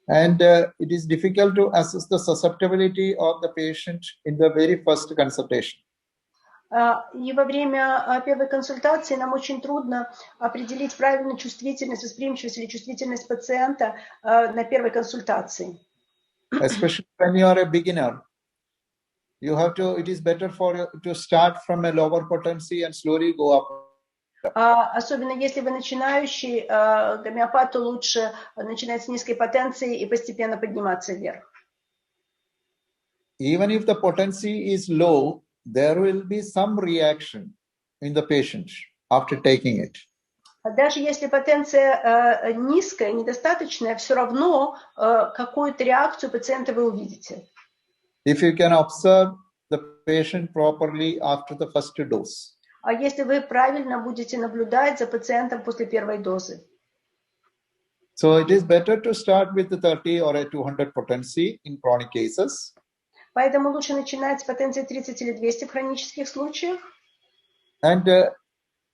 And it is difficult to assess the susceptibility of the patient in the very first consultation. И во время первой консультации нам очень трудно определить правильную чувствительность, восприимчивость или чувствительность пациента на первой консультации. Especially when you are a beginner, you have to. It is better for you to start from a lower potency and slowly go up. Особенно если вы начинающий, гомеопату лучше начинать с низкой потенции и постепенно подниматься вверх. Even if the potency is low, there will be some reaction in the patient after taking it. Даже если потенция низкая, недостаточная, все равно какую-то реакцию пациента вы увидите. If you can observe the patient properly after the first dose. А если вы правильно будете наблюдать за пациентом после первой дозы. So it is better to start with the 30 or a 200 potency in chronic cases. Поэтому лучше начинать с потенции 30 или 200 в хронических случаях. And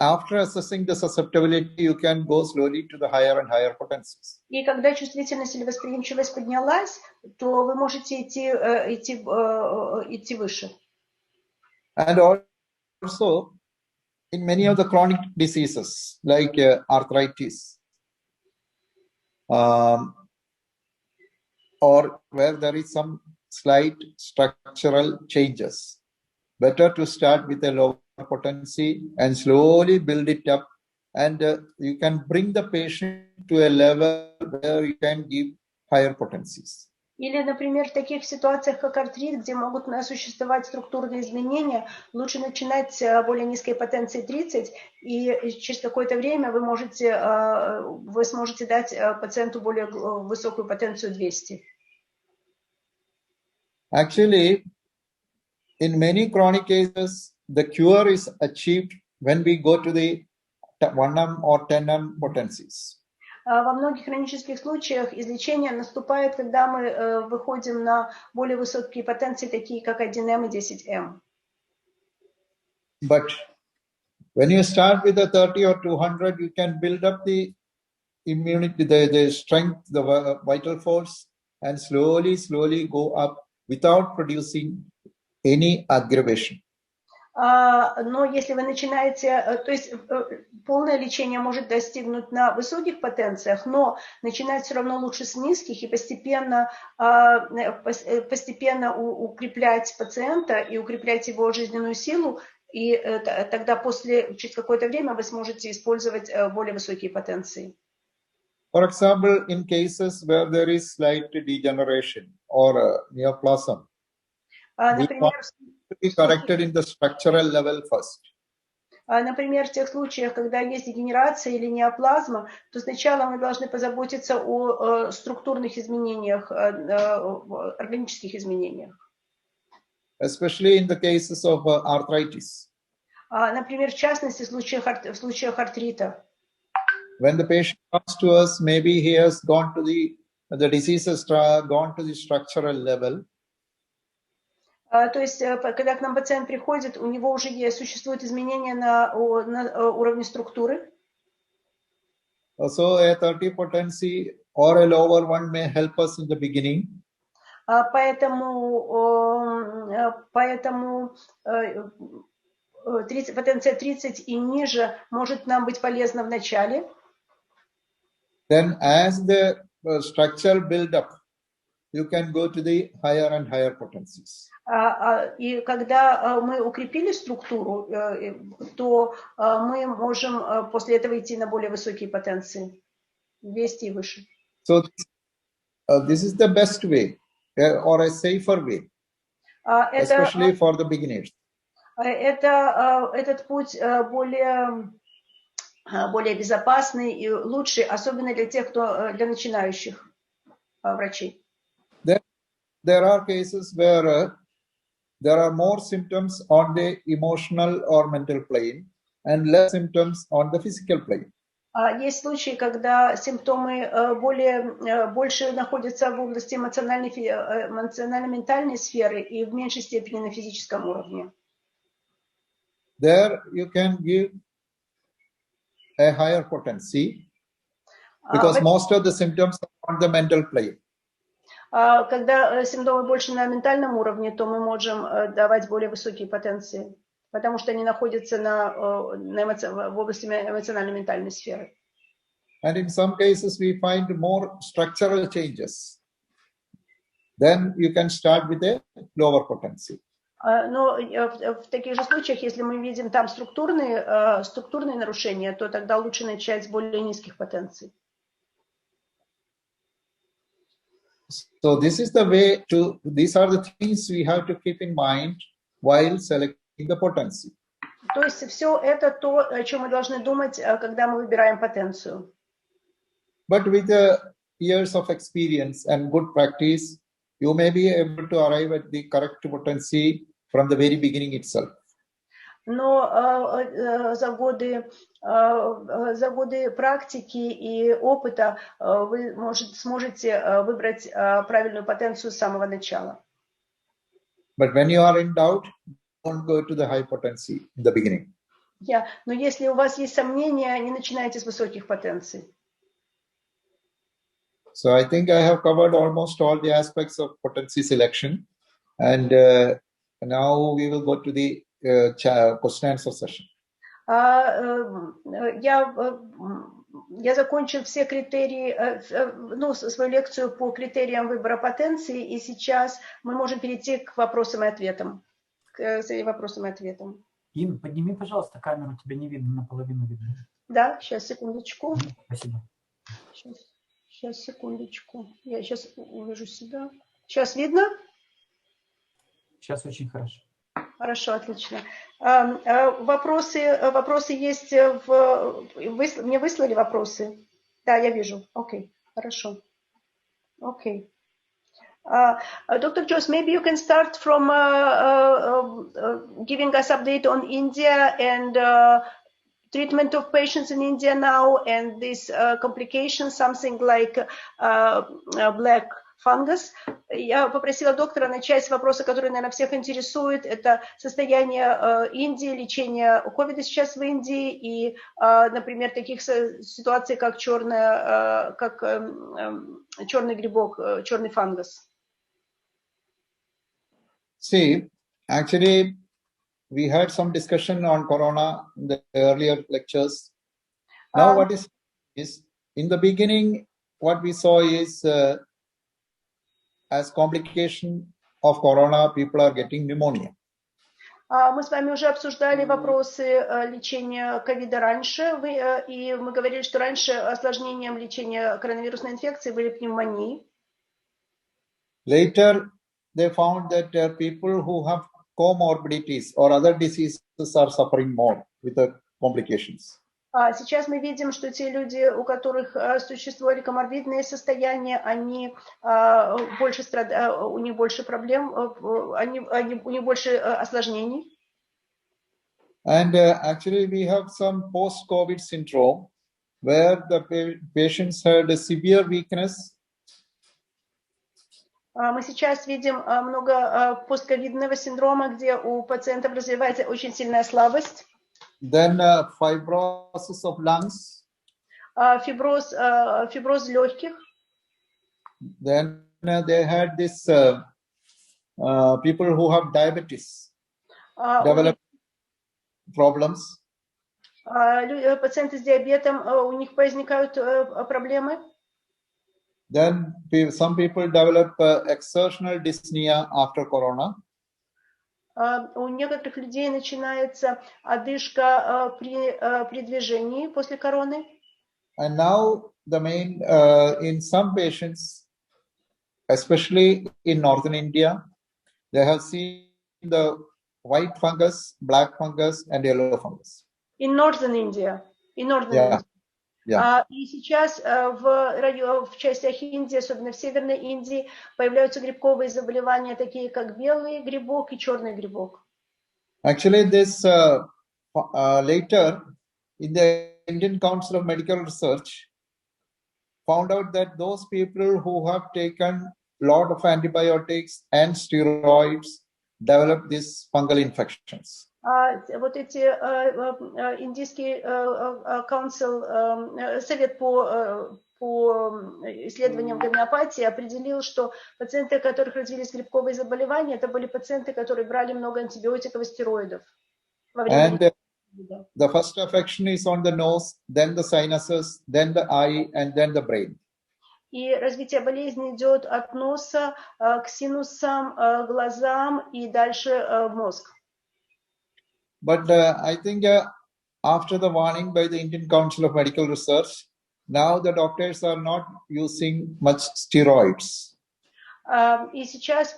after assessing the susceptibility, you can go slowly to the higher and higher potencies. И когда чувствительность или восприимчивость поднялась, то вы можете идти выше. And also, in many of the chronic diseases like arthritis, or where there is some slight structural changes, better to start with a lower potency and slowly build it up, and you can bring the patient to a level where you can give higher potencies. Или, например, в таких ситуациях, как артрит, где могут существовать структурные изменения, лучше начинать с более низкой потенции 30, и через какое-то время вы сможете дать пациенту более высокую потенцию 200. Actually, in many chronic cases, the cure is achieved when we go to the 1M or 10M potencies. Во многих хронических случаях излечение наступает, когда мы выходим на более высокие потенции, такие как 1М и 10М. But when you start with a 30 or 200, you can build up the immunity, the strength, the vital force, and slowly go up without producing any aggravation. Но если вы начинаете, то есть полное лечение может достигнуть на высоких потенциях, но начинать все равно лучше с низких и постепенно укреплять пациента и укреплять его жизненную силу, и тогда через какое-то время вы сможете использовать более высокие потенции. For example, in cases where there is slight degeneration or neoplasm, например, to be corrected in the structural level first. Например, в тех случаях, когда есть дегенерация или неоплазма, то сначала мы должны позаботиться о структурных изменениях, органических изменениях. Especially in the cases of arthritis. Например, в частности, в случаях артрита. When the patient comes to us, maybe he has gone to the disease has gone to the structural level. То есть, когда к нам пациент приходит, у него уже существуют изменения на уровне структуры. So a 30 potency or a lower one may help us in the beginning. Поэтому потенция 30 и ниже может нам быть полезна в начале. Then as the structure build up, you can go to the higher and higher potencies. И когда мы укрепили структуру, то мы можем после этого идти на более высокие потенции, 200 и выше. So this is the best way or a safer way, especially for the beginners. Этот путь более безопасный и лучший, особенно для тех, для начинающих врачей. There are cases where there are more symptoms on the emotional or mental plane and less symptoms on the physical plane. Есть случаи, когда симптомы больше находятся в области эмоционально-ментальной сферы и в меньшей степени на физическом уровне. There you can give a higher potency because most of the symptoms are on the mental plane. Когда симптомы больше на ментальном уровне, то мы можем давать более высокие потенции, потому что они находятся в области эмоционально-ментальной сферы. And in some cases we find more structural changes. Then you can start with a lower potency. Но в таких же случаях, если мы видим там структурные нарушения, то тогда лучше начать с более низких потенций. So this is the way these are the things we have to keep in mind while selecting the potency. То есть все это то, о чем мы должны думать, когда мы выбираем потенцию. But with years of experience and good practice, you may be able to arrive at the correct potency from the very beginning itself. Но за годы практики и опыта вы сможете выбрать правильную потенцию с самого начала. But when you are in doubt, don't go to the high potency in the beginning. Но если у вас есть сомнения, не начинайте с высоких потенций. So I think I have covered almost all the aspects of potency selection, and now we will go to the question and answer session. Я закончил все критерии, свою лекцию по критериям выбора потенции, и сейчас мы можем перейти к вопросам и ответам. Ин, подними, пожалуйста, камеру, тебя не видно, наполовину видно. Да, сейчас, секундочку. Спасибо. Сейчас, секундочку. Я сейчас увижу себя. Сейчас видно? Сейчас очень хорошо. Хорошо, отлично. Вопросы есть мне выслали вопросы? Да, я вижу. Окей, хорошо. Окей. Dr. Джос, maybe you can start from giving us update on India and treatment of patients in India now and this complication, something like black fungus. Я попросила доктора начать с вопроса, который, наверное, всех интересует. Это состояние Индии, лечение ковида сейчас в Индии и, например, таких ситуаций, как черный грибок, черный фангус. See, actually, we had some discussion on corona in the earlier lectures. Now, what is in the beginning, what we saw is as complication of corona, people are getting pneumonia. Мы с вами уже обсуждали вопросы лечения ковида раньше, и мы говорили, что раньше осложнением лечения коронавирусной инфекции были пневмонии. Later, they found that people who have comorbidities or other diseases are suffering more with the complications. Сейчас мы видим, что те люди, у которых существовали коморбидные состояния, они больше страдают, у них больше проблем, у них больше осложнений. And actually, we have some post-COVID syndrome where the patients had a severe weakness. Мы сейчас видим много постковидного синдрома, где у пациентов развивается очень сильная слабость. Then fibrosis of lungs. Фиброз легких. Then they had this people who have diabetes. problems. Пациенты с диабетом, у них возникают проблемы. Then some people develop exertional dyspnea after corona. У некоторых людей начинается одышка при движении после короны. And now the main, in some patients, especially in northern India, they have seen the white fungus, black fungus, and yellow fungus. In northern India. In northern India. Yeah. И сейчас в частях Индии, особенно в Северной Индии, появляются грибковые заболевания, такие как белый грибок и черный грибок. Actually, this later in the Indian Council of Medical Research found out that those people who have taken a lot of antibiotics and steroids develop these fungal infections. Вот эти индийский совет по исследованиям гомеопатии определил, что пациенты, у которых развились грибковые заболевания, это были пациенты, которые брали много антибиотиков и стероидов. And the first affection is on the nose, then the sinuses, then the eye, and then the brain. И развитие болезни идет от носа к синусам, глазам и дальше в мозг. But I think after the warning by the Indian Council of Medical Research, now the doctors are not using much steroids. И сейчас,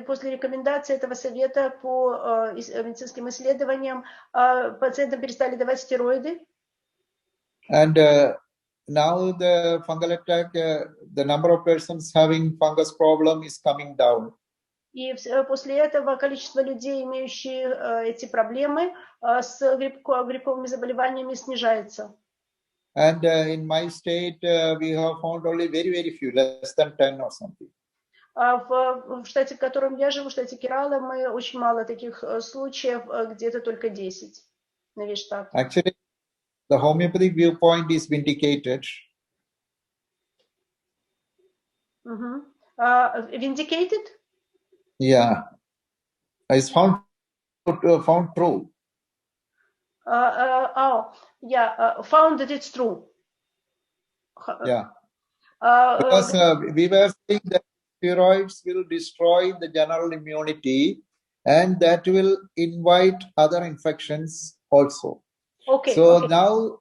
после рекомендации этого совета по медицинским исследованиям, пациентам перестали давать стероиды. And now the fungal attack, the number of persons having fungus problem is coming down. И после этого количество людей, имеющих эти проблемы с грибковыми заболеваниями, снижается. And in my state, we have found only very few, less than 10 or something. В штате, в котором я живу, в штате Керала, мы очень мало таких случаев, где-то только 10 на весь штат. Actually, the homeopathic viewpoint is vindicated. Vindicated? Yeah, it's found true. Found that it's true. Yeah, because we were saying that steroids will destroy the general immunity, and that will invite other infections also. Now.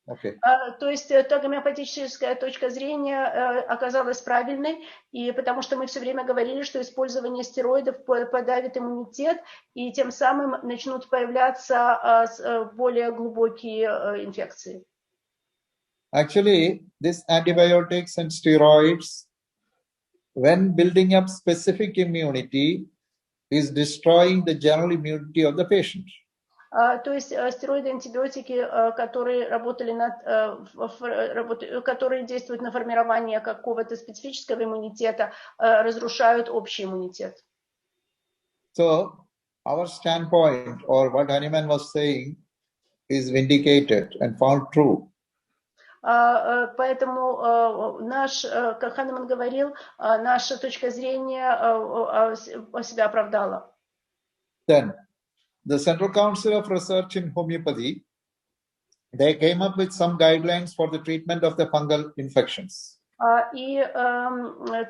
Okay. То есть эта гомеопатическая точка зрения оказалась правильной, и потому что мы все время говорили, что использование стероидов подавит иммунитет, и тем самым начнут появляться более глубокие инфекции. Actually, these antibiotics and steroids, when building up specific immunity, is destroying the general immunity of the patient. То есть стероиды, антибиотики, которые которые действуют на формирование какого-то специфического иммунитета, разрушают общий иммунитет. So our standpoint, or what Hahnemann was saying, is vindicated and found true. Поэтому как Ханеман говорил, наша точка зрения себя оправдала. Then the Central Council of Research in Homeopathy, they came up with some guidelines for the treatment of the fungal infections. И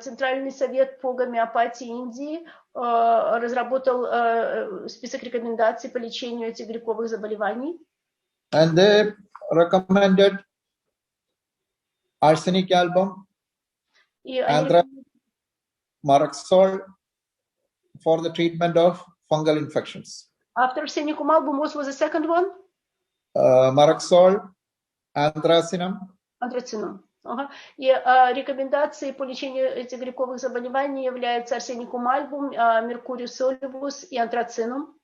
Центральный совет по гомеопатии Индии разработал список рекомендаций по лечению этих грибковых заболеваний. And they recommended arsenic album, Maraxol for the treatment of fungal infections. After arsenicum album, what was the second one? Maraxol, anthracinum. Anthracinum. И рекомендации по лечению этих грибковых заболеваний являются арсеникум альбум, меркурий солюбус и антрацинум.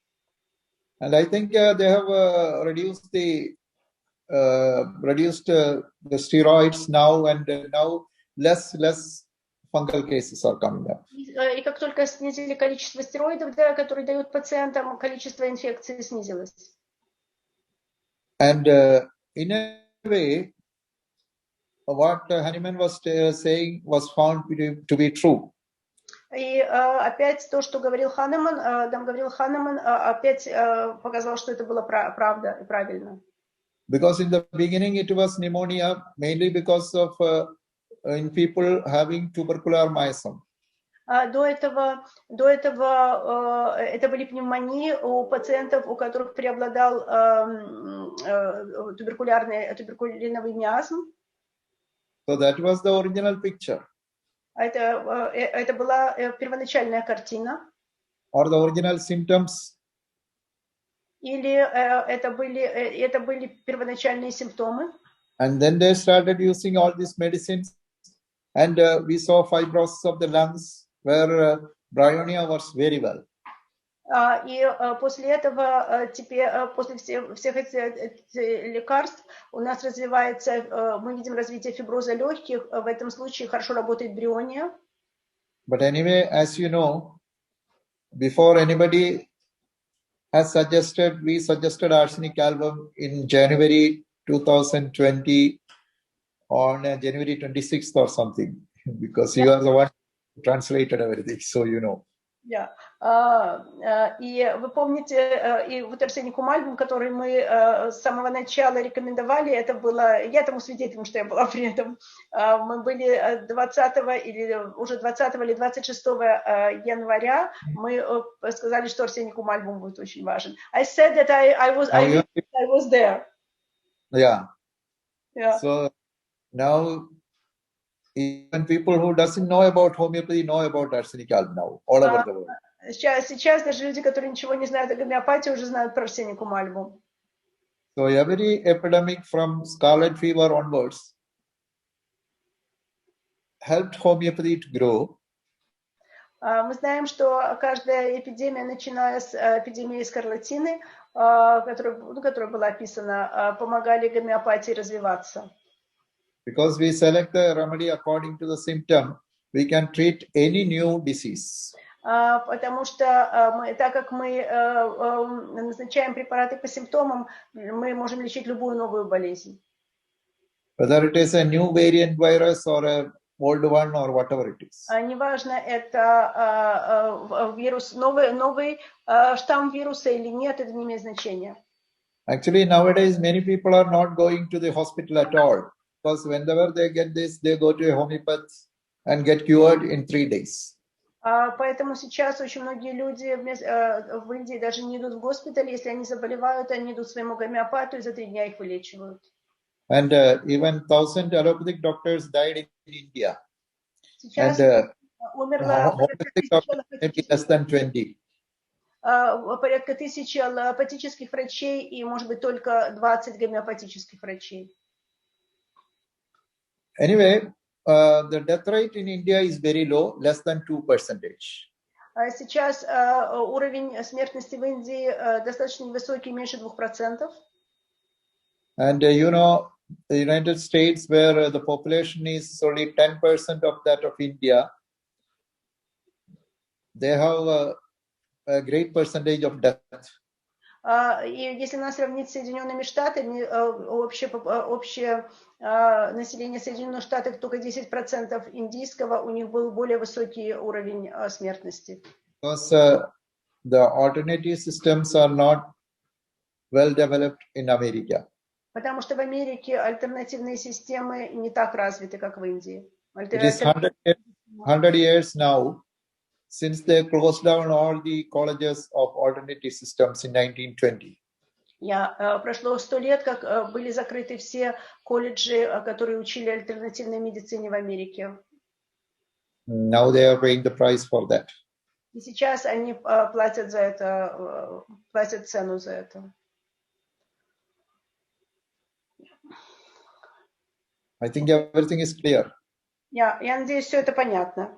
And I think they have reduced the steroids now, and now less fungal cases are coming up. И как только снизили количество стероидов, которые дают пациентам, количество инфекций снизилось. And in a way, what Hahnemann was saying was found to be true. И опять то, что говорил Ханеман, опять показал, что это было правда и правильно. Because in the beginning it was pneumonia mainly because of in people having tubercular myasm. До этого это были пневмонии у пациентов, у которых преобладал туберкулиновый миазм. So that was the original picture. Это была первоначальная картина. Or the original symptoms. Или это были первоначальные симптомы. And then they started using all these medicines, and we saw fibrosis of the lungs, where bryonia works very well. И после этого, после всех этих лекарств, у нас развивается, мы видим развитие фиброза легких. В этом случае хорошо работает бриония. But anyway, as you know, before anybody has suggested, we suggested arsenic album in January 2020 on January 26th or something, because you are the one who translated everything, so you know. Yeah. И вы помните, и вот Арсений Кумальбум, который мы с самого начала рекомендовали, это было, я тому свидетелем, что я была при этом, мы были 20 или 26 января, мы сказали, что Арсений Кумальбум будет очень важен. I said that I was there. Yeah. Yeah. So now even people who doesn't know about homeopathy know about arsenic album now, all over the world. Сейчас даже люди, которые ничего не знают о гомеопатии, уже знают про Арсений Кумальбум. So every epidemic from scarlet fever onwards helped homeopathy to grow. Мы знаем, что каждая эпидемия, начиная с эпидемии скарлатины, которая была описана, помогали гомеопатии развиваться. Because we select the remedy according to the symptom, we can treat any new disease. Потому что так как мы назначаем препараты по симптомам, мы можем лечить любую новую болезнь. Whether it is a new variant virus or a old one or whatever it is. Неважно, это вирус, новый штамм вируса или нет, это не имеет значения. Actually, nowadays, many people are not going to the hospital at all. Because whenever they get this, they go to a homeopath and get cured in 3 days. Поэтому сейчас очень многие люди в Индии даже не идут в госпиталь, если они заболевают, они идут к своему гомеопату, и за 3 дня их вылечивают. And even 1000 allopathic doctors died in India. Сейчас умерло maybe less than 20. Порядка 1000 аллопатических врачей и, может быть, только 20 гомеопатических врачей. Anyway, the death rate in India is very low, less than 2%. Сейчас уровень смертности в Индии достаточно невысокий, меньше 2%. And you know, the United States, where the population is only 10% of that of India, they have a great percentage of death. И если нас сравнить с Соединенными Штатами, общее население Соединенных Штатов только 10% индийского, у них был более высокий уровень смертности. Because the alternative systems are not well developed in America. Потому что в Америке альтернативные системы не так развиты, как в Индии. It is 100 years now since they closed down all the colleges of alternative systems in 1920. Прошло 100 лет, как были закрыты все колледжи, которые учили альтернативной медицине в Америке. Now they are paying the price for that. И сейчас они платят за это, платят цену за это. I think everything is clear. Я надеюсь, все это понятно.